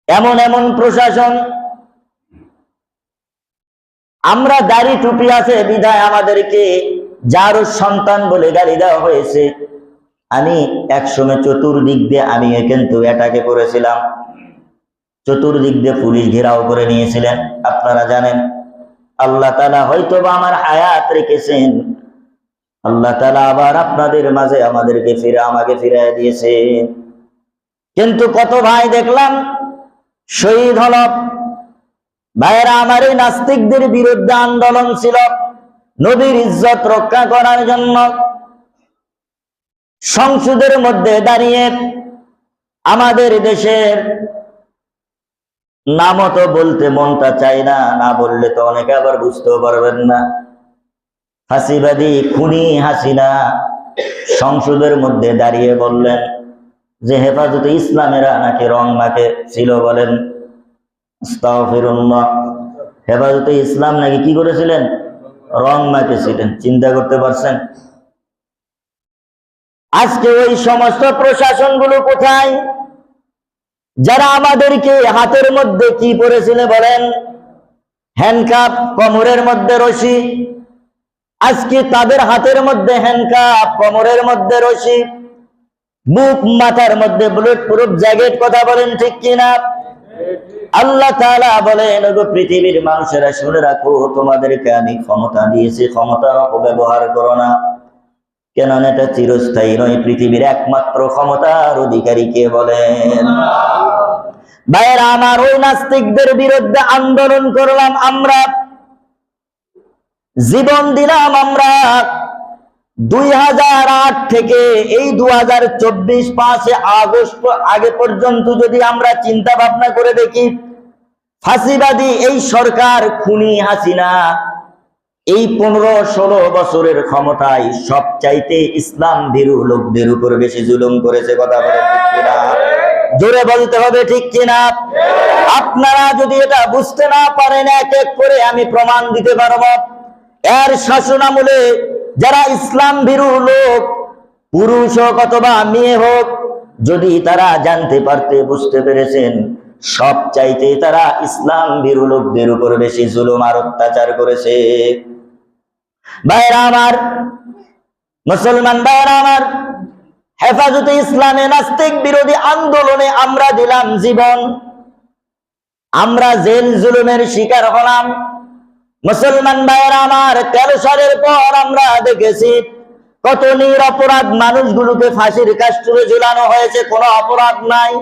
এমন এমন প্রশাসন, আমরা দাড়ি টুপি আছে বিধায় আমাদেরকে যারও সন্তান বলে গালি দেওয়া হয়েছে। আমি একসময় চতুর্দিক দিয়ে আমি কিন্তু এটাকে করেছিলাম, চতুর্দিক দিয়ে পুলিশ ঘেরাও করে নিয়েছিলেন। আপনারা জানেন আল্লাহ তাআলা হয়তো বা আমার হায়াত রেখেছেন, আল্লাহ তাআলা আবার আপনাদের মাঝে আমাদেরকে আমাকে ফিরিয়ে দিয়েছে। কিন্তু কত ভাই দেখলাম শহীদ হল। ভাইয়েরা আমার, এই নাস্তিকদের বিরুদ্ধে আন্দোলন ছিল নবীর ইজ্জত রক্ষা করার জন্য। সংসদের মধ্যে দাঁড়িয়ে আমাদের দেশের নামও তো বলতে মনটা চাই না, না বললে তো অনেকে আবার বুঝতেও পারবেন না। ফাঁসিবাদী খুনি হাসিনা সংসদের মধ্যে দাঁড়িয়ে বললেন যে হেফাজতে ইসলামেরা নাকি রং মাখে ছিল। বলেন আস্তাগফিরুল্লাহ, হেফাজতে ইসলাম নাকি কি করেছিলেন? রং মাখেছিলেন। চিন্তা করতে পারছেন? আজকে ওই সমস্ত প্রশাসনগুলো কোথায় যারা আমাদেরকে হাতের মধ্যে কি পরেছিল বলেন? হ্যান্ডকাপ, কোমরের মধ্যে রশি। আজকে তাদের হাতের মধ্যে হ্যান্ডকাপ, কোমরের মধ্যে রশি, বুক মাথার মধ্যে বুলেট প্রুফ জ্যাকেট। কথা বলেন ঠিক কিনা? আল্লাহ তাআলা বলেন, ওগো পৃথিবীর মানুষেরা শুনে রাখো, তোমাদেরকে আমি ক্ষমতা দিয়েছি, ক্ষমতার অপব্যবহার করো না। কেননা এটা চিরস্থায়ী নয়। পৃথিবীর একমাত্র ক্ষমতার অধিকারী কে বলেন? ভাইয়েরা আমার, ওই নাস্তিকদের বিরুদ্ধে আন্দোলন করলাম আমরা, জীবন দিলাম আমরা। 2008 থেকে এই 2024 5 আগস্ট আগে পর্যন্ত যদি আমরা চিন্তা ভাবনা করে দেখি, ফাঁসিবাদী এই সরকার খুনি হাসিনা এই 15-16 বছরের ক্ষমতায় সবচাইতে ইসলাম ভীরু লোকদের উপর বেশি জুলুম করেছে। কথা বলেন ঠিক কিনা? জোরে বলতে হবে ঠিক কিনা? আপনারা যদি এটা বুঝতে না পারেন, এক এক করে আমি প্রমাণ দিতে পারবো। এর শাসন আমলে যারা ইসলাম ভীরু লোক, পুরুষ হোক অথবা মেয়ে হোক, যদি তারা জানতে পারতে, বুঝতে পেরেছেন সব চাইতে তারা ইসলাম ভীরু লোকদের উপর বেশি জুলুম আর অত্যাচার করেছে। ভাইরা আমার, মুসলমান ভাইরা আমার, হেফাজতে ইসলামে নাস্তিক বিরোধী আন্দোলনে আমরা দিলাম জীবন, আমরা জেল জুলুমের শিকার হলাম। মুসলমান ভাইরা আমার, 13 সালের পর আমরা দেখেছি কত নিরপরাধ মানুষগুলোকে ফাঁসির কাস্টে ঝুলানো হয়েছে, কোনো অপরাধ নাই,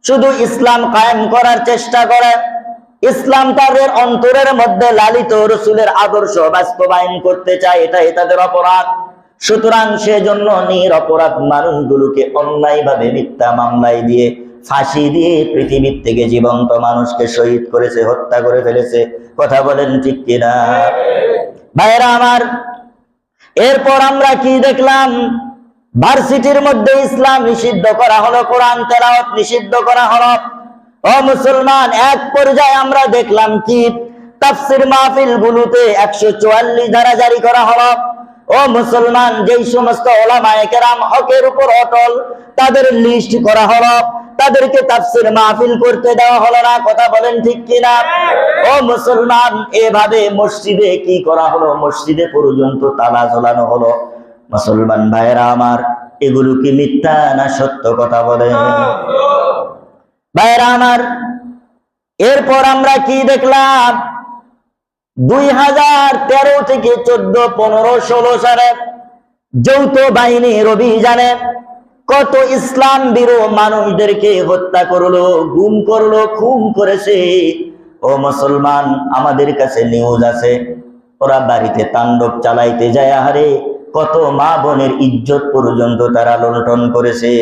শুধু ইসলাম কায়েম করার চেষ্টা করে, ইসলাম তাদের অন্তরের মধ্যে লালিত রসুলের আদর্শ বাস্তবায়ন করতে চায়, এটাই তাদের অপরাধ। সুতরাং সেজন্য নিরপরাধ মানুষগুলোকে অন্যায়ভাবে মিথ্যা মামলায় দিয়ে, ফাঁসি দিয়ে পৃথিবীর থেকে জীবন্ত মানুষকে শহীদ করেছে, হত্যা করে ফেলেছে। কথা বলেন ঠিক কিনা ভাইরা আমার? এরপর আমরা কি দেখলাম? ভার্সিটির মধ্যে ইসলাম নিষিদ্ধ করা হলো, কোরআন তেলাওয়াত নিষিদ্ধ করা হলো। ও মুসলমান, এক পর্যায়ে আমরা দেখলাম কি তাফসীর মাহফিল গুলোতে 144 ধারা জারি করা হলো। ও মুসলমান, যেই সমস্ত উলামায়ে কেরাম হকের উপর অটল, তাদের লিস্ট করা হলো, তাদেরকে তাফসীর মাহফিল করতে দেওয়া হলো না। কথা বলেন ঠিক কিনা? ও মুসলমান, এভাবে মসজিদে কি করা হলো? মসজিদে পর্যন্ত তালা ঝোলানো হলো। মুসলমান ভাইরা আমার, এগুলো কি মিথ্যা না সত্য? কথা বলেন ভাইরা আমার। এরপর আমরা কি দেখলাম? 2013 থেকে 14, 15, 16 সালে যৌথ বাহিনীর অভিযানে কত ইসলাম বিরোধী মানুষদেরকে হত্যা করলো, গুম করলো, খুন করেছে। ও মুসলমান, আমাদের কাছে নিউজ আছে, ওরা বাড়িতে তাণ্ডব চালাইতে যায়, আহারে কত মা বোনের ইজ্জত পর্যন্ত তারা লুণ্ঠন করেছে।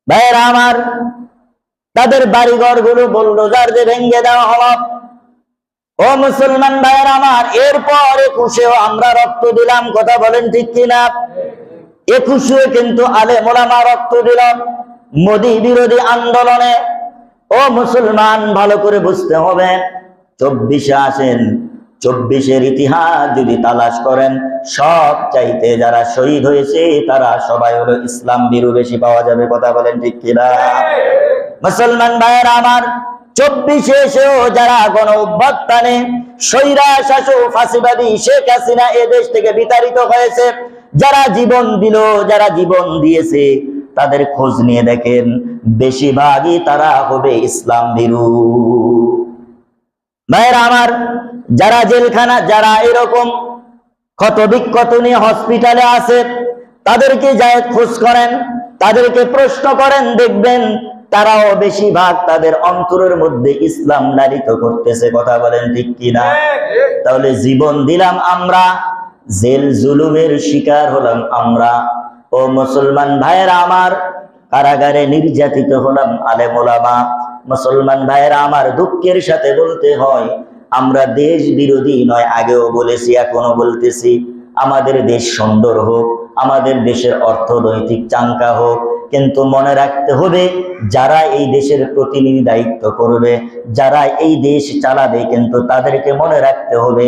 ভাইরা আমার, তাদের বাড়িঘর গুলো বুলডোজার দিয়ে ভেঙে দেওয়া হলো। ও মুসলমান ভাইরা আমার, এরপর 21-এও আমরা রক্ত দিলাম। কথা বলেন ঠিক কিনা? 21-এ কিন্তু আলেম ওলামা রক্ত দিল মোদী বিরোধী আন্দোলনে। ও মুসলমান, ভালো করে বুঝতে হবে, 24-এ আসেন, 24-এর ইতিহাস যদি তালাশ করেন, সব চাইতে যারা শহীদ হয়েছে তারা সবাই হলো ইসলাম বিরোধী বেশি পাওয়া যাবে। কথা বলেন ঠিক কিনা মুসলমান ভাইরা আমার? 24-এ এসেও যারা গণ অভ্যুত্থানে স্বৈরা শাসক ফাঁসিবাদী শেখ হাসিনা এ দেশ থেকে বিতাড়িত হয়েছে, যারা জীবন দিল, যারা জীবন দিয়েছে, তাদের খোঁজ নিয়ে দেখেন, বেশিরভাগই তারা হবে ইসলাম বিরোধী। ভাইরা আমার, যারা জেলখানা, যারা এরকম ক্ষত বিক্ষত নিয়ে হসপিটালে আছে, তাদেরকে যায় খোঁজ করেন, তাদেরকে প্রশ্ন করেন, দেখবেন তারাও বেশিরভাগ তাদের অন্তরের মধ্যে ইসলাম লালিত করতেছে। কথা বলেন ঠিক কিনা? তাহলে জীবন দিলাম আমরা, জেল জুলুমের শিকার হলাম আমরা। ও মুসলমান ভাইয়েরা আমার, কারাগারে নির্যাতিত হলাম আলেম ওলামা। মুসলমান ভাইয়েরা আমার, দুঃখের সাথে বলতে হয়, আমরা দেশ বিরোধী নয়, আগেও বলেছি, এখনো বলতেছি, আমাদের দেশ সুন্দর হোক, আমাদের দেশের অর্থনৈতিক চাঙ্কা হোক, কিন্তু মনে রাখতে হবে, যারা এই দেশের প্রতিনিধি দায়িত্ব করবে, যারা এই দেশ চালাবে, কিন্তু তাদেরকে মনে রাখতে হবে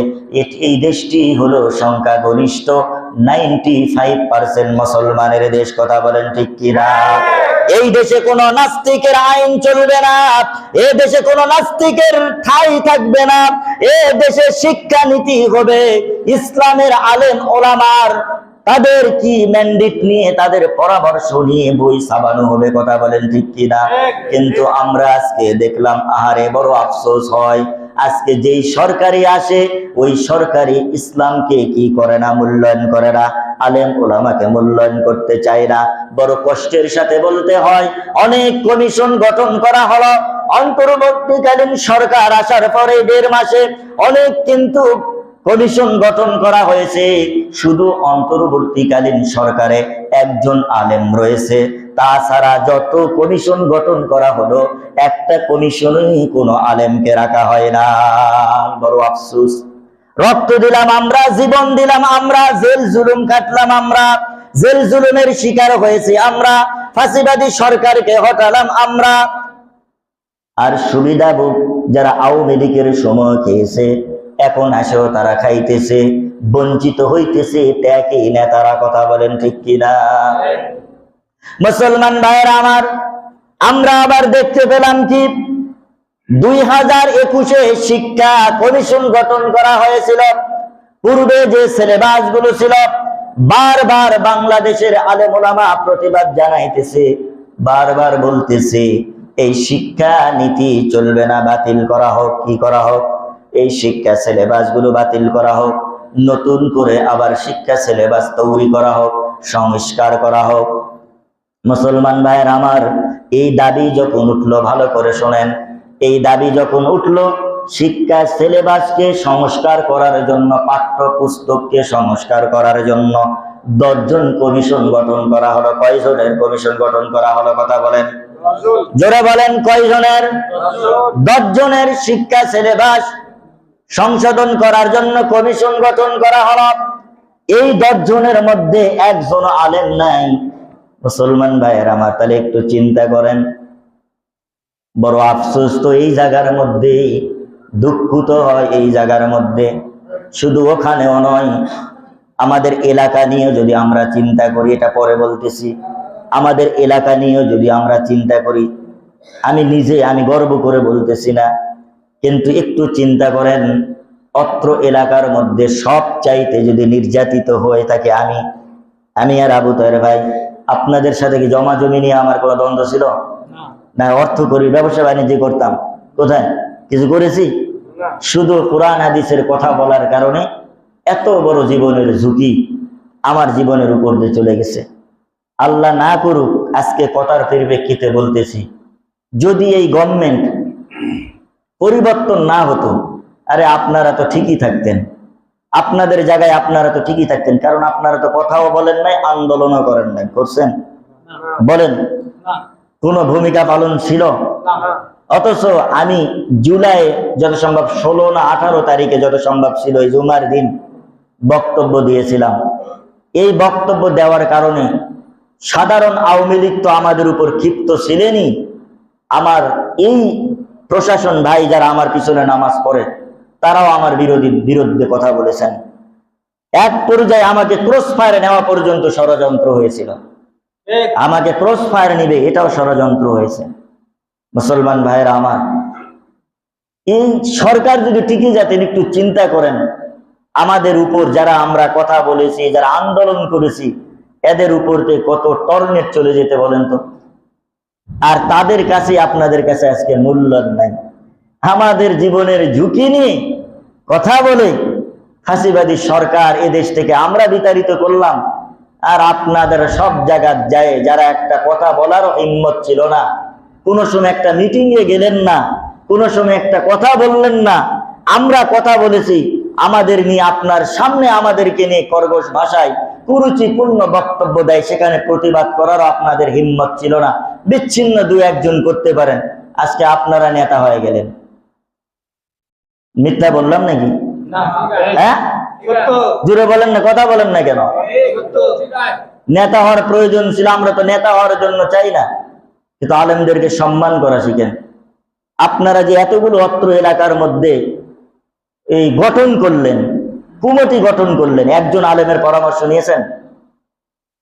এই দেশটি হলো সংখ্যাগরিষ্ঠ 95% মুসলমানের দেশ। কথা বলেন ঠিক কিনা? এই দেশে কোনো নাস্তিকের আইন চলবে না, এই দেশে কোনো নাস্তিকের ঠাঁই থাকবে না, এই দেশে শিক্ষানীতি হবে ইসলামের আলেম ওলামার, তাদের কি ম্যান্ডেট নিয়ে, তাদের পরামর্শ নিয়ে বই ছাপানো হবে। কথা বলেন ঠিক কিনা? কিন্তু আমরা আজকে দেখলাম, আহারে বড় আফসোস হয়, আজকে যেই সরকারি আসে, ওই সরকারি ইসলামকে কি করে না, মূল্যায়ন করে না, আলেম ওলামাকে মূল্যায়ন করতে চায় না। বড় কষ্টের সাথে বলতে হয়, অনেক কমিশন গঠন করা হলো অন্তর্বর্তীকালীন সরকার আসার পরে 1.5 মাসে, অনেক কিন্তু কমিশন গঠন করা হয়েছে, শুধু অন্তর্বর্তীকালীন সরকারে একজন আলেম রয়েছে, তাছাড়া যত কমিশন গঠন করা হলো, একটা কমিশনেই কোনো আলেমকে রাখা হয় না। বড় আফসোস। রক্ত দিলাম আমরা, জীবন দিলাম আমরা, জেল জুলুম কাটলাম আমরা, জেল জুলুমের শিকার হয়েছে আমরা, ফাঁসিবাদী সরকারকে হটালাম আমরা। আর সুবিধা যারা আওয়ামী লীগের সময় খেয়েছে, এখন আসেও তারা খাইতেছে, বঞ্চিত হইতেছে ত্যাগী নেতারা। কথা বলেন ঠিক কিনা মুসলমান ভাইয়েরা আমার? আমরা আবার দেখতে পেলাম কি, 2021-এ শিক্ষা কমিশন গঠন করা হয়েছিল। পূর্বে যে সিলেবাস গুলো ছিল, বারবার বাংলাদেশের আলেম ওলামা প্রতিবাদ জানাইতেছে, বারবার বলতেছে এই শিক্ষা নীতি চলবে না, বাতিল করা হোক। কি করা হোক? এই শিক্ষা সিলেবাস গুলো বাতিল করা হোক, নতুন করে আবার শিক্ষা সিলেবাস তৈরি করা হোক, সংস্কার করা হোক। মুসলমান ভাইয়ের আমার, এই দাবি যখন উঠলো, ভালো করে শোনেন, এই দাবি যখন উঠলো শিক্ষা সিলেবাসকে সংস্কার করার জন্য, পাঠ্যপুস্তককে সংস্কার করার জন্য 10 জন কমিশন গঠন করা হলো। কয়জনের কমিশন গঠন করা হলো? কথা বলেন, জোরে বলেন, কয়জনের? 10 জনের শিক্ষা সিলেবাস সংশোধন করার জন্য কমিশন গঠন করা হলো। এই 10 জনের মধ্যে একজন আলেম নাই। মুসলমান ভাইয়ের আমার, তাহলে একটু চিন্তা করেন। বড় আফসোস তো এই জায়গার মধ্যে, দুঃখ তো হয় এই জায়গার মধ্যে। শুধু ওখানেও নয়, আমাদের এলাকা নিয়ে যদি আমরা চিন্তা করি, এটা পরে বলতেছি, আমাদের এলাকা নিয়েও যদি আমরা চিন্তা করি, আমি গর্ব করে বলতেছি না, কিন্তু একটু চিন্তা করেন, অত্র এলাকার মধ্যে সব চাইতে যদি নির্যাতিত হয়ে থাকে আমি আর আবু তাহের ভাই, আপনাদের সাথে কি জমা জমি নিয়ে আমার কোনো দ্বন্দ্ব ছিল? না। অর্থ করি, ব্যবসা বাণিজ্য করতাম, কোথায় কিছু করেছি? শুধু কোরআন হাদিসের কথা বলার কারণে এত বড় জীবনের ঝুঁকি আমার জীবনের উপর দিয়ে চলে গেছে। আল্লাহ না করুক, আজকে কথার পরিপ্রেক্ষিতে বলতেছি, যদি এই গভর্নমেন্ট পরিবর্তন না হতো, আরে আপনারা তো ঠিকই থাকতেন, আপনাদের জায়গায় আপনারা তো ঠিকই থাকতেন, কারণ আপনারা তো কথাও বলেন নাই, আন্দোলনও করেন নাই। করছেন? বলেন, কোন ভূমিকা পালন ছিল? অথচ আমি জুলাই যত সম্ভব 16 না 18 তারিখে যত সম্ভব ছিল, এই জুমার দিন বক্তব্য দিয়েছিলাম। এই বক্তব্য দেওয়ার কারণে সাধারণ আওয়ামী লীগ তো আমাদের উপর ক্ষিপ্ত ছিলেনই, আমার এই প্রশাসন ভাই যারা আমার পিছনে নামাজ পড়ে তারাও আমার বিরুদ্ধে কথা বলেছেন। এক পর্যায়ে আমাকে ক্রস ফায়ারে নেওয়া পর্যন্ত ষড়যন্ত্র হয়েছিল, আমাকে ক্রস ফায়ার নিবে এটাও ষড়যন্ত্র হয়েছে। মুসলমান ভাইয়েরা আমার, এই সরকার যদি ঠিকই যাতেন, একটু চিন্তা করেন, আমাদের উপর যারা আমরা কথা বলেছি, যারা আন্দোলন করেছি, এদের উপর কত টর্নেট চলে যেতে বলেন তো। আর তাদের কাছে আপনাদের কাছে আজকে মূল্যায়ন নাই। আমাদের জীবনের ঝুঁকি নিয়ে কথা বলে ফাঁসিবাদী সরকার এদেশ থেকে আমরা বিতাড়িত করলাম, আর আপনাদের সব জায়গায় যায় যারা একটা কথা বলারও হিম্মত ছিল না, কোনো সময় একটা মিটিং এ গেলেন না, কোনো সময় একটা কথা বললেন না। আমরা কথা বলেছি, আমাদের নিয়ে আপনার সামনে আমাদেরকে নিয়ে কর্কশ ভাষায় কুরুচিপূর্ণ বক্তব্য দেয়, সেখানে প্রতিবাদ করারও আপনাদের হিম্মত ছিল না। বিচ্ছিন্ন 2-1 জন করতে পারেন, আজকে আপনারা নেতা হয়ে গেলেন। মিথ্যা বললাম নাকি? হ্যাঁ, জুড়ে বলেন না, কথা বলেন না কেন? নেতা হওয়ার প্রয়োজন ছিল, আমরা তো নেতা হওয়ার জন্য চাই না, কিন্তু আলেমদেরকে সম্মান করা শিখেন। আপনারা যে এতগুলো অত্র এলাকার মধ্যে এই গঠন করলেন, কমিটি গঠন করলেন, একজন আলেমের পরামর্শ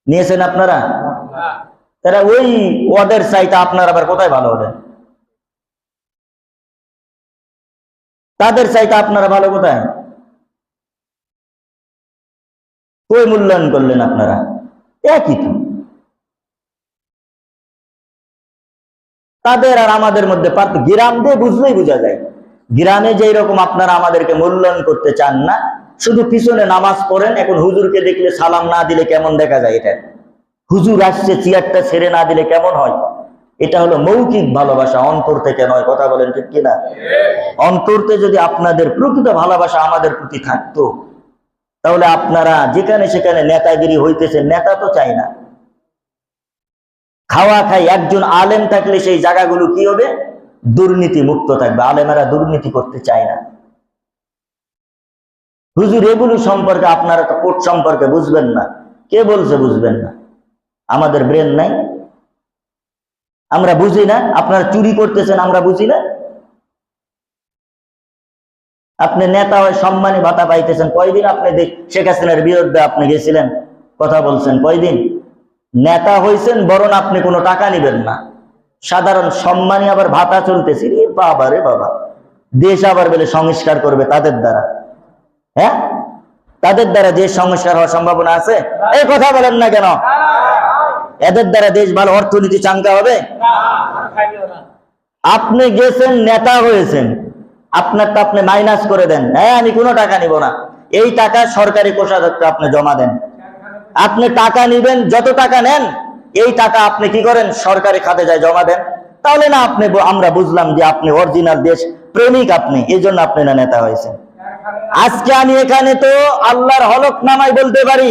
নিয়েছেন আপনারা? তারা ওই ওদের চাইতে আপনারা আবার কোথায় ভালো হলেন? তাদের চাইতে আপনারা ভালো কোথায়? কই মূল্যায়ন করলেন আপনারা? একই তো। তাদের আর আমাদের মধ্যে পার্থক্য গ্রাম দিয়ে বুঝলেই বোঝা যায়। গ্রামে যেই রকম আপনারা আমাদেরকে মূল্যায়ন করতে চান না, শুধু পিছনে নামাজ পড়েন, এখন হুজুরকে দেখলে সালাম না দিলে কেমন দেখা যায়, এটা হুজুর আসছে চেয়ারটা ছেড়ে না দিলে কেমন হয়, এটা হলো মৌখিক ভালোবাসা, অন্তর থেকে নয়। কথা বলেন ঠিক কিনা? অন্তরতে যদি আপনাদের প্রকৃত ভালোবাসা আমাদের প্রতি থাকতো, তাহলে আপনারা যেখানে সেখানে নেতাগিরি হইতেছেন, নেতা তো চাই না। খাওয়া খাই একজন আলেম থাকলে সেই জায়গাগুলো কি হবে? দুর্নীতি মুক্ত থাকবে। আলেমেরা দুর্নীতি করতে চায় না। হুজুর এগুলো সম্পর্কে আপনারা তো কোর্ট সম্পর্কে বুঝবেন না, কে বলছে বুঝবেন না? আমাদের ব্রেন নাই, আমরা বুঝি না। আপনারা চুরি করতেছেন, আমরা বুঝি না। আপনি নেতা হয়ে সম্মানী ভাতা পাইতেছেন, কয়দিন আপনি শেখ হাসিনার বিরুদ্ধে আপনি গেছিলেন, কথা বলছেন, কয়দিন? নেতা হয়েছেন, বরং আপনি কোনো টাকা নিবেন না, সাধারণ সম্মানী আবার ভাতা চলতেছে। রে বাবা, রে বাবা, দেশ আবার বলে সংস্কার করবে তাদের দ্বারা। হ্যাঁ, তাদের দ্বারা দেশ সংস্কার হওয়ার সম্ভাবনা আছে? এই কথা বলেন না কেন? এদের দ্বারা দেশ ভালো অর্থনীতি চাঙ্গা হবে? আপনি গেছেন, নেতা হয়েছেন, আপনারটা আপনি মাইনাস করে দেন, হ্যাঁ আমি কোনো টাকা নিব না, এই টাকা সরকারি কোষাগারে আপনি জমা দেন। আপনি টাকা নিবেন, যত টাকা নেন এই টাকা আপনি কি করেন, সরকারি খাতে যায় জমা দেন। তাহলে না আপনি, আমরা বুঝলাম যে আপনি অরিজিনাল দেশ প্রেমিক, আপনি এই জন্য আপনি না নেতা হয়েছেন। আজকে আমি এখানে তো আল্লাহর হলফনামায় বলতে পারি,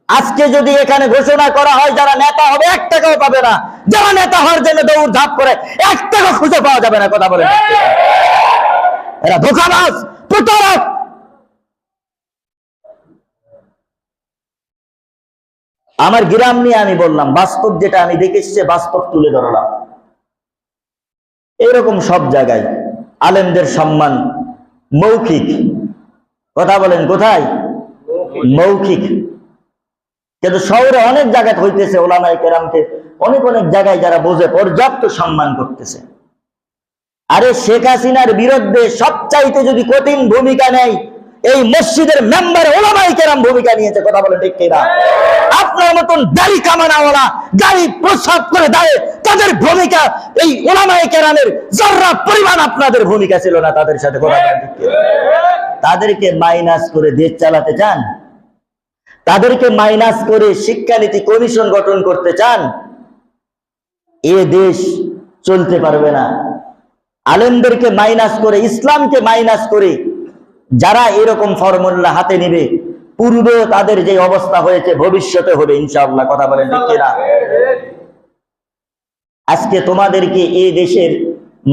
আজকে যদি এখানে ঘোষণা করা হয় যারা নেতা হবে 1 টাকাও পাবে না, যারা নেতা হওয়ার জন্য দৌড় ধাপ করে 1 টাকা খুঁজে পাওয়া যাবে না। কথা বলে এরা ধোঁকাবাজ, প্রতারক। আমার গ্রাম নিয়ে আমি বললাম, বাস্তব যেটা আমি দেখেছি বাস্তব তুলে ধরলাম। এরকম সব জায়গায় আলেমদের সম্মান মৌখিক, কথা বলেন কোথায়? মৌখিক। কিন্তু শহরে অনেক জায়গায় হইতেছে ওলামায়ে কেরামকে অনেক অনেক জায়গায় যারা বোঝে পর্যাপ্ত সম্মান করতেছে। আরে শেখ হাসিনার বিরুদ্ধে সবচাইতে যদি কঠিন ভূমিকা নেয় এই মসজিদের মেম্বার ওলামায়ে কেরাম ভূমিকা নিয়েছে। কথা বলে ঠিক কিনা? আপনার মতন দাড়ি কামানাওয়ালা গাড়ি প্রস্রাব করে দেয়, তাদের ভূমিকা এই ওলামায়ে কেরামের যারা পরিমাণ আপনাদের ভূমিকা ছিল না তাদের সাথে। কথা বলে ঠিক কিনা? তাদেরকে মাইনাস করে দেশ চালাতে চান, তাদেরকে মাইনাস করে শিক্ষানীতি কমিশন গঠন করতে চান, এ দেশ চলতে পারবে না। আলেমদেরকে মাইনাস করে, ইসলামকে মাইনাস করে যারা এরকম ফর্মুলা হাতে নিবে, পূর্বে তাদের যে অবস্থা হয়েছে ভবিষ্যতে হবে ইনশাআল্লাহ। কথা বলেন ঠিক কিনা? আজকে তোমাদেরকে এই দেশের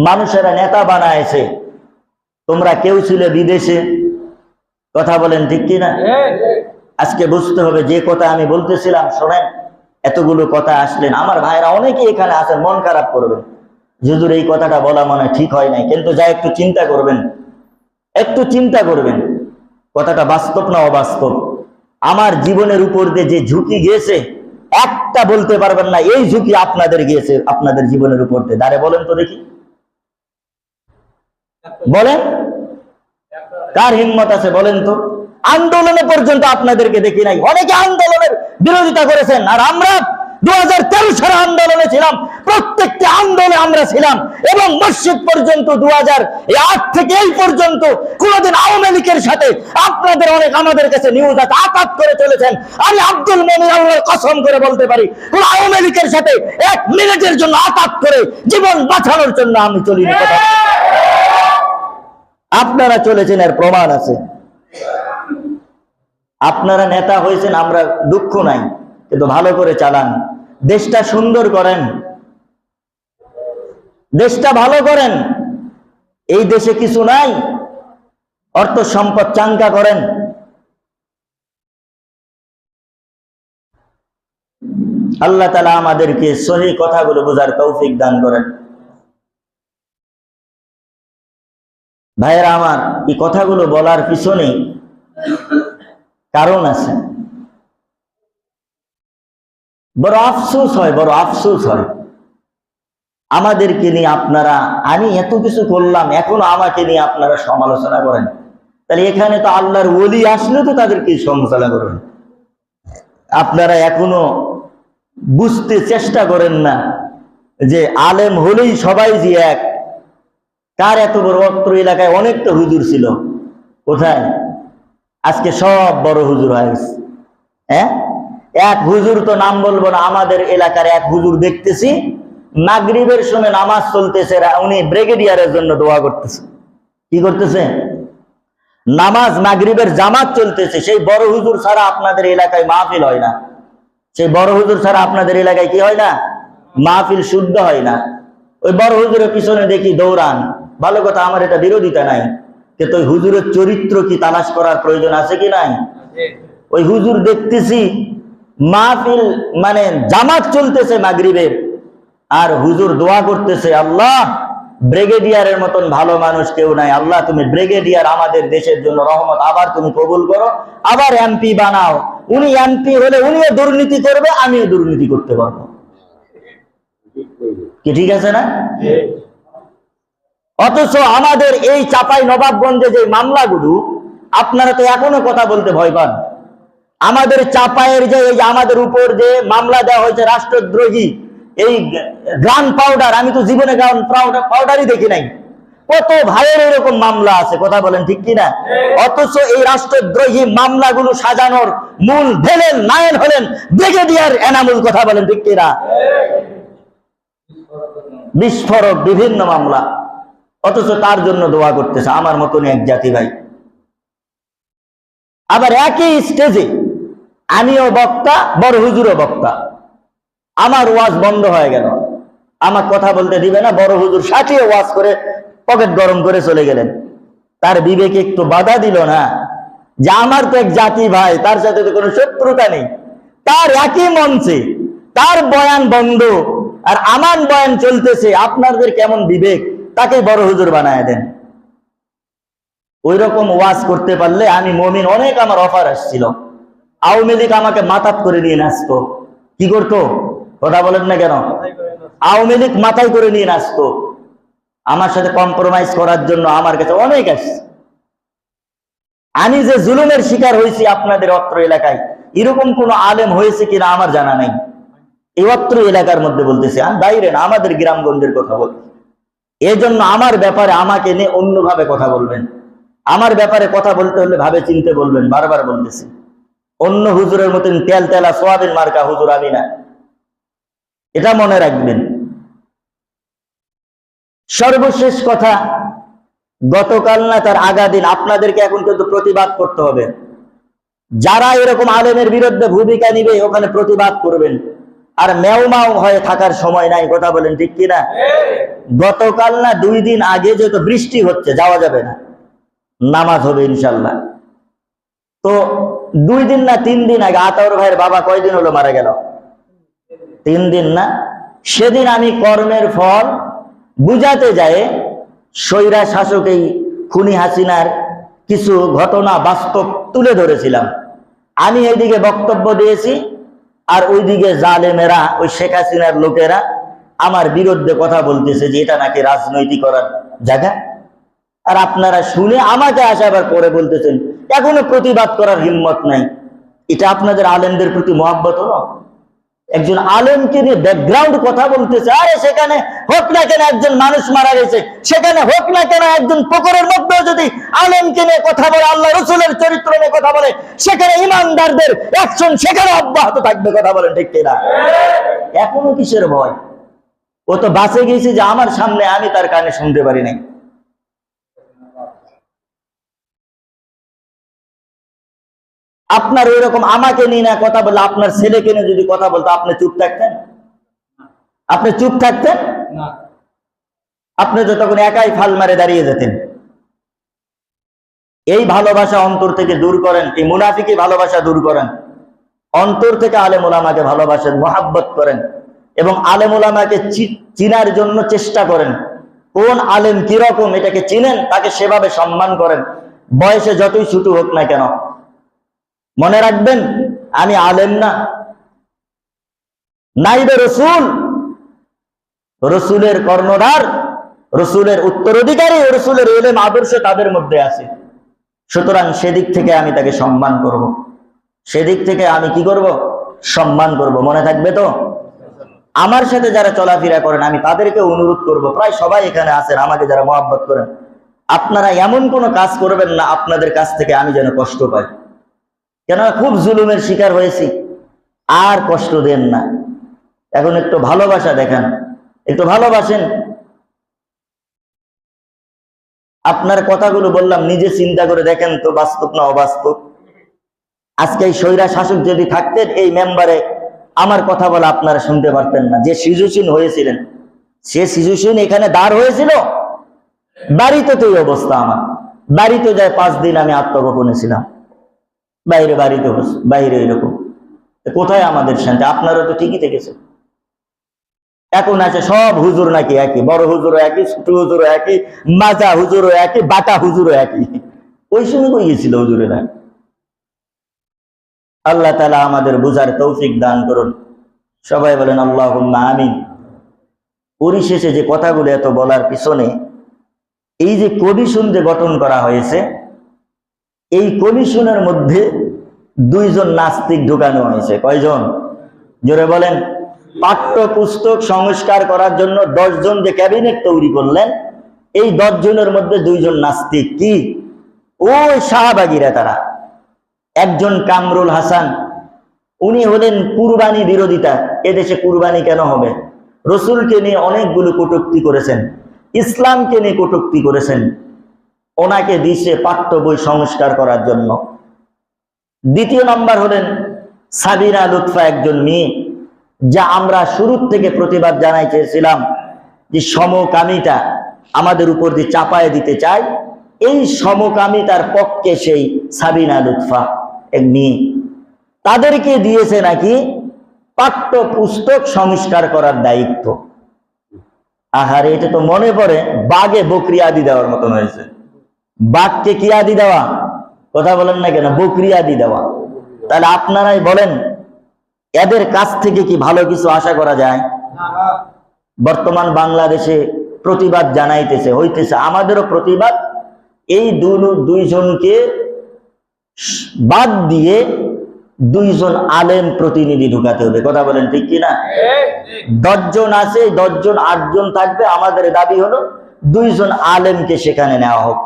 মানুষেরা নেতা বানায়ছে, তোমরা কেউ ছিল বিদেশে। কথা বলেন ঠিক কিনা? আজকে বুঝতে হবে যে কথা আমি বলতেছিলাম, শোনেন, এতগুলো কথা আসলেন, আমার ভাইরা অনেকে এখানে আছেন, মন খারাপ করবেন, হুজুর এই কথাটা বলা মনে ঠিক হয় নাই, কিন্তু যা একটু চিন্তা করবেন, একটু চিন্তা করবেন কথাটা বাস্তব না অবাস্তব। আমার জীবনের উপর দিয়ে যে ঝুঁকি গিয়েছে একটা বলতে পারবেন না এই ঝুঁকি আপনাদের গিয়েছে, আপনাদের জীবনের উপর দিয়ে। দাঁড়ে বলেন তো দেখি, বলেন কার হিম্মত আছে বলেন তো? আন্দোলনে পর্যন্ত আপনাদেরকে দেখি নাই, অনেকে আন্দোলনের বিরোধিতা করেছেন, আর আমরা 2013 সালে আন্দোলনে ছিলাম, প্রত্যেকটা আন্দোলনে আমরা ছিলাম, এবং মসজিদ পর্যন্ত 2008 থেকে এই পর্যন্ত কোনদিন আওয়ামী লীগের সাথে আপনাদের অনেক আমাদের কাছে নিউজ আছে আঘাত করে চলেছেন। আমি আব্দুল মুমিন আল্লাহর কসম করে বলতে পারি, কোন আওয়ামী লীগের সাথে 1 মিনিটের জন্য আঘাত করে জীবন বাঁচানোর জন্য আমি চলিনি। কথা আপনারা চলেছেন, এর প্রমাণ আছে। আপনারা নেতা হয়েছেন, আমরা দুঃখ নাই, কিন্তু ভালো করে চালান, দেশটা সুন্দর করেন, দেশটা ভালো করেন। এই দেশে কিছু নাই, অর্থ সম্পদ চাঙ্গা করেন। আল্লাহ তাআলা আমাদেরকে সহি কথাগুলো বোঝার তৌফিক দান করেন। ভাইয়েরা আমার, এই কথাগুলো বলার পিছনে কারণ আছে। বড় আফসোস হয়, বড় আফসোস হয় আমাদেরকে নিয়ে আপনারা, আমি এত কিছু করলাম এখনো আমাকে নিয়ে আপনারা সমালোচনা করেন। তাহলে এখানে তো আল্লাহর ওলি আসলে তো তাদেরকে সমালোচনা করবেন। আপনারা এখনো বুঝতে চেষ্টা করেন না যে আলেম হলেই সবাই যে এক। কার এত বড় অত্র এলাকায় অনেক তো হুজুর ছিল, কোথায়? আজকে সব বড় হুজুর হয়ে গেছে। হ্যাঁ, এক হুজুর তো নাম বলবো না, আমাদের এলাকার এক হুজুর দেখতেছি মাগরিবের সময় নামাজ চলতেছে, উনি ব্রিগেডিয়ারের জন্য দোয়া করতেছে। কি করতেছে? নামাজ মাগরিবের জামাত চলতেছে। সেই বড় হুজুর ছাড়া আপনাদের এলাকায় মাহফিল হয় না। সেই বড় হুজুর ছাড়া আপনাদের এলাকায় কি হয় না? মাহফিল শুদ্ধ হয় না। ওই বড় হুজুরের পিছনে দেখি দৌড়ান, ভালো কথা, আমার এটা বিরোধিতা নাই, কিন্তু ওই হুজুরের চরিত্র কি তালাশ করার প্রয়োজন আছে কি নাই? ওই হুজুর দেখতেছি মাহফিল মানে জামাত চলতেছে মাগরিবের, আর হুজুর দোয়া করতেছে, আল্লাহ ব্রিগেডিয়ারের মতন ভালো মানুষ কেউ নাই, আল্লাহ তুমি ব্রিগেডিয়ার আমাদের দেশের জন্য রহমত, আবার তুমি কবুল করো, আবার এমপি বানাও। উনি এমপি হলে উনিও দুর্নীতি করবে, আমিও দুর্নীতি করতে পারবো। কি ঠিক আছে না? অথচ আমাদের এই চাপাই নবাবগঞ্জে যে মামলাগুলো, আপনারা তো এখনো কথা বলতে ভয় পান। আমাদের চাপায়ের যে এই যে আমাদের উপর যে মামলা দেওয়া হয়েছে রাষ্ট্রদ্রোহী, এই গ্রান পাউডার, আমি তো জীবনে গ্রান পাউডারই দেখি নাই। কত ভাইয়ের এরকম মামলা আছে, কথা বলেন ঠিক কিনা? অথচ এই রাষ্ট্রদ্রোহী মামলাগুলো সাজানোর মূল ভেলেন নায়ন হলেন ব্রিগেডিয়ার এনামুল, কথা বলেন ঠিক কিনা? বিস্ফোরক বিভিন্ন মামলা, অথচ তার জন্য দোয়া করতেছে আমার মতন এক জাতি ভাই। আবার একই স্টেজে আমিও বক্তা, বড় হুজুরও বক্তা, আমার ওয়াজ বন্ধ হয়ে গেল, আমার কথা বলতে দিবে না। বড় হুজুর সাথিয়ে ওয়াজ করে পকেট গরম করে চলে গেলেন। তার বিবেকে একটু বাধা দিল না যে আমার তো এক জাতি ভাই, তার সাথে তো কোনো শত্রুতা নেই। তার একই মঞ্চে তার বয়ান বন্ধ আর আমার বয়ান চলতেছে, আপনাদের কেমন বিবেক? তাকে বড় হুজুর বানায় দেন। ওই রকম ওয়াজ করতে পারলে আমি মমিন। অনেক আমার অফার আসছিল, আওয়ামী লীগ আমাকে মাথাত করে নিয়ে নাচতো। কি করতো? কথা বলেন না কেন? আওয়ামী লীগ মাথায় করে নিয়ে নাচতো। আমার সাথে কম্প্রোমাইজ করার জন্য আমার কাছে অনেক আসছে। আমি যে জুলুমের শিকার হয়েছি আপনাদের অত্র এলাকায়, এরকম কোন আলেম হয়েছে কিনা আমার জানা নাই। এই অত্র এলাকার মধ্যে বলতেছি, আমি বাইরে না, আমাদের গ্রামগঞ্জের কথা বলি। এজন্য আমার ব্যাপারে আমাকে নিয়ে অন্যভাবে কথা বলবেন। আমার ব্যাপারে কথা বলতে হলে ভাবে চিনতে বলবেন। বারবার বলতেছি, অন্য হুজুরের মতন তেল তেলা সোয়াবিন মার্কা হুজুর আমি না, এটা মনে রাখবেন। সর্বশেষ কথা, গতকাল না তার আগা দিন আপনাদেরকে এখন কিন্তু প্রতিবাদ করতে হবে। যারা এরকম আলেমের বিরুদ্ধে ভূমিকা নিবে ওখানে প্রতিবাদ করবেন, আর মেও হয়ে থাকার সময় নাই, কথা বলেন ঠিক কিনা? গতকাল না 2 দিন আগে যেহেতু বৃষ্টি হচ্ছে, যাওয়া যাবে না, নামাজ হবে ইনশাল্লাহ। তো 2 দিন না 3 দিন আগে আতাউর ভাইয়ের বাবা কয়দিন হলো মারা গেল? 3 দিন না? সেদিন আমি কর্মের ফল বুঝাতে যায় স্বৈরা শাসক এই খুনি হাসিনার কিছু ঘটনা বাস্তব তুলে ধরেছিলাম। আমি এইদিকে বক্তব্য দিয়েছি, আর ওইদিকে জালেমেরা, ওই শেখ হাসিনার লোকেরা আমার বিরুদ্ধে কথা বলতেছে যে এটা নাকি রাজনৈতিক করার জায়গা। আর আপনারা শুনে আমাকে আসাবার পরে বলতেছেন এখনো প্রতিবাদ করার হিম্মত নাই। এটা আপনাদের আলেমদের প্রতি মহব্বত হলো? একজন আলেমকে নিয়ে ব্যাকগ্রাউন্ড কথা বলতেছে, আরে সেখানে হোক না কেন একজন মানুষ মারা গেছে, সেখানে হোক না কেন একজন পুকুরের মধ্যে যদি আলেমকে নিয়ে কথা বলে, আল্লাহ রসুলের চরিত্র নিয়ে কথা বলে, সেখানে ইমানদারদের অ্যাকশন সেখানে অব্যাহত থাকবে, কথা বলেন ঠিক কিনা? এখনো কিসের ভয়? ও তো বাঁচে গেছে যে আমার সামনে আমি তার কানে শুনতে পারি নাই। আপনার ওইরকম আমাকে নিয়ে না কথা বলে আপনার ছেলেকে নিয়ে যদি কথা বলতো আপনি চুপ থাকতেন? আপনি চুপ থাকতেন? আপনি তো তখন একাই ফাল মারে দাঁড়িয়ে যেতেন। এই ভালোবাসা অন্তর থেকে দূর করেন, এই মুনাফিকি ভালোবাসা দূর করেন। অন্তর থেকে আলেম ওলামাকে ভালোবাসেন, মহাব্বত করেন, এবং আলেম ওলামাকে চিনার জন্য চেষ্টা করেন। কোন আলেম কিরকম এটাকে চিনেন, তাকে সেভাবে সম্মান করেন, বয়সে যতই ছোট হোক না কেন। মনে রাখবেন, আমি আলেম না, নাইবে রসুল, রসুলের কর্ণধার, রসুলের উত্তরাধিকারী, রসুলের ইলম আদর্শ তাদের মধ্যে আছে। সুতরাং সেদিক থেকে আমি তাকে সম্মান করব, সেদিক থেকে আমি কি করব? সম্মান করব। মনে থাকবে তো? আমার সাথে যারা চলাফেরা করেন আমি তাদেরকে অনুরোধ করব, প্রায় সবাই এখানে আছেন আমাকে যারা মহব্বত করেন, আপনারা এমন কোনো কাজ করবেন না আপনাদের কাছ থেকে আমি যেন কষ্ট পাই। কেননা খুব জুলুমের শিকার হয়েছি, আর কষ্ট দেন না। এখন একটু ভালোবাসা দেখান, একটু ভালোবাসেন। আপনার কথাগুলো বললাম, নিজে চিন্তা করে দেখেন তো বাস্তব না অবাস্তব। আজকে এই স্বৈরা শাসক যদি থাকতেন এই মেম্বারে আমার কথা বলা আপনারা শুনতে পারতেন না। যে সৃজনশীল হয়েছিলেন, সে সৃজনশীল এখানে দাঁড় হয়েছিল। বাড়িতে তো এই অবস্থা, আমার বাড়িতে যায় 5 দিন আমি আত্মগোপনে ছিলাম, বাইরে বাড়িতে বাইরে এরকম। কোথায় আমাদের শান্তি? আপনারা তো ঠিকই থেকেছে। এখন আছে সব হুজুর নাকি একই, বড় হুজুরও একই, ছোট হুজুরও একই, মাজা হুজুরও একই, বাটা হুজুরও একই। ওই সময় কই গেছিল হুজুরেরা? আল্লাহ তাআলা আমাদের বুঝার তৌফিক দান করুন। সবাই বলেন আল্লাহুম্মা আমিন। পরিশেষে যে কথাগুলো এত বলার পিছনে, এই যে কমিশন যে গঠন করা হয়েছে, এই কমিশনের মধ্যে 2 জন নাস্তিক ঢুকানো হয়েছে। কয়জন? জোরে বলেন। পাঠ্যপুস্তক সংস্কার করার জন্য 10 জন যে ক্যাবিনেট তৈরি করলেন, এই 10 জনের মধ্যে 2 জন নাস্তিক। কি? ওই শাহবাগীরা তারা। একজন কামরুল হাসান, উনি হলেন কুরবানি বিরোধিতা। এদেশে কুরবানি কেন হবে? রসুলকে নিয়ে অনেকগুলো কটূক্তি করেছেন, ইসলামকে নিয়ে কটূক্তি করেছেন। ওনাকে দিছে পাঠ্য বই সংস্কার করার জন্য। দ্বিতীয় নম্বর হলেন সাবিনা লুৎফা, একজন মেয়ে, যা আমরা শুরুর থেকে প্রতিবাদ জানাই চেয়েছিলাম যে সমকামিতা আমাদের উপর দিয়ে চাপায় দিতে চায়, এই সমকামিতার পক্ষে সেই সাবিনা লুৎফা এক মেয়ে। তাদেরকে দিয়েছে নাকি পাঠ্য পুস্তক সংস্কার করার দায়িত্ব। আহারে, এটা তো মনে পড়ে বাঘে বকরি আদি দেওয়ার মতন হয়েছে। বাঘকে কি আদি দেওয়া? কথা বলেন না কেন? বকরি আদি দেওয়া। তাহলে আপনারাই বলেন, এদের কাছ থেকে কি ভালো কিছু আশা করা যায়? বর্তমান বাংলাদেশে প্রতিবাদ জানাইতেছে, হইতেছে। আমাদেরও প্রতিবাদ, এই 2 জনকে বাদ দিয়ে 2 জন আলেম প্রতিনিধি ঢুকাতে হবে। কথা বলেন ঠিক কিনা? 10 জন আছে, 10 জন 8 জন থাকবে। আমাদের দাবি হলো 2 জন আলেমকে সেখানে নেওয়া হোক।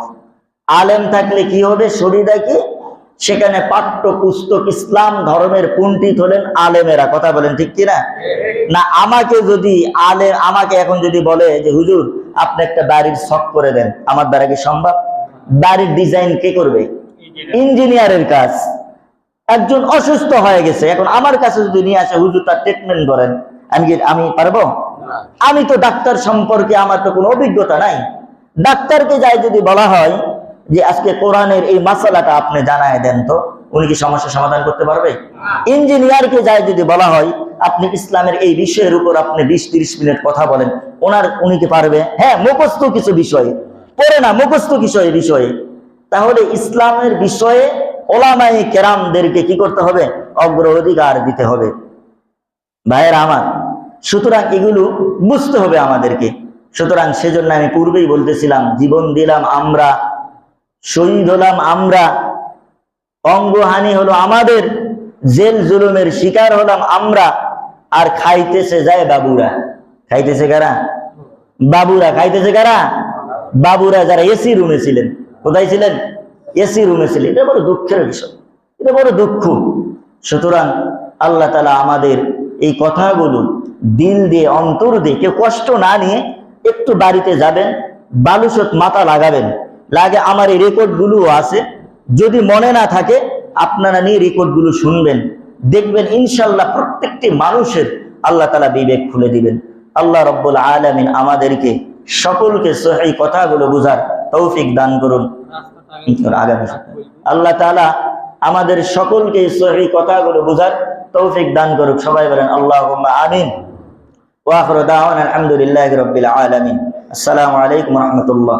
আলেম থাকলে কি হবে? সুবিধা কি? সেখানে পাঠ্য পুস্তক, ইসলাম ধর্মের পণ্ডিত হলেন আলেমেরা। কথা বলেন ঠিক কিনা? না আমাকে এখন যদি বলে যে হুজুর আপনি একটা বাড়ির ছক করে দেন, আমার দ্বারা কি সম্ভব? বাড়ির ডিজাইন কে করবে? ইঞ্জিনিয়ারের কাজ। একজন অসুস্থ হয়ে গেছে, এখন আমার কাছে যদি নিয়ে আসে, হুজুর তার ট্রিটমেন্ট করেন, আমি পারবো? আমি তো ডাক্তার সম্পর্কে আমার তো কোনো অভিজ্ঞতা নাই। ডাক্তারকে যাই যদি বলা হয় যে আজকে কোরআনের এই মাসালাটা আপনি জানায় দেন, তো উনি কি সমস্যা সমাধান করতে পারবে? ইঞ্জিনিয়ারকে যাই যদি বলা হয় আপনি ইসলামের এই বিষয়ের উপর আপনি 20-30 মিনিট কথা বলেন, উনি কি পারবে? হ্যাঁ, মুখস্থ কিছু বিষয়ে পড়ে না, মুখস্থ বিষয়ে। তাহলে ইসলামের বিষয়ে ওলামায়ে কেরামদেরকে কি করতে হবে? অগ্রাধিকার দিতে হবে। ভাইয়েরা আমার, সুতরাং এগুলো বুঝতে হবে আমাদেরকে। সুতরাং সেজন্য আমি পূর্বেই বলতেছিলাম, জীবন দিলাম আমরা, শহীদ হলাম আমরা, অঙ্গহানি হলো আমাদের, জেল জুলুমের শিকার হলাম আমরা, আর খাইতেছে যায় বাবুরা। খাইতেছে কারা? বাবুরা। খাইতেছে কারা? বাবুরা, যারা এসি রুমে ছিলেন। কোথায় ছিলেন? এসি রুমে ছিলেন। এটা বড় দুঃখের বিষয়, এটা বড় দুঃখ। সুতরাং আল্লাহ তাআলা আমাদের এই কথাগুলো দিল দিয়ে, অন্তর দিয়ে, কেউ কষ্ট না নিয়ে একটু বাড়িতে যাবেন, বালুসত মাথা লাগাবেন। লাগে আমার এই রেকর্ডগুলো আছে, যদি মনে না থাকে আপনারা নিয়ে রেকর্ডগুলো শুনবেন, দেখবেন ইনশাআল্লাহ প্রত্যেকটি মানুষের আল্লাহ তাআলা বিবেক খুলে দিবেন। আল্লাহ রাব্বুল আলামিন আমাদেরকে সকলকে সহিহ কথাগুলো বুঝার তৌফিক দান করুন। আল্লাহ তাআলা আমাদের সকলকে সহিহ কথাগুলো বুঝার তৌফিক দান করুক। সবাই বলেন আল্লাহুম্মা আমিন। ওয়া আখিরু দাওয়ানা আলহামদুলিল্লাহি রাব্বিল আলামিন। আসসালামু আলাইকুম ওয়া রাহমাতুল্লাহ।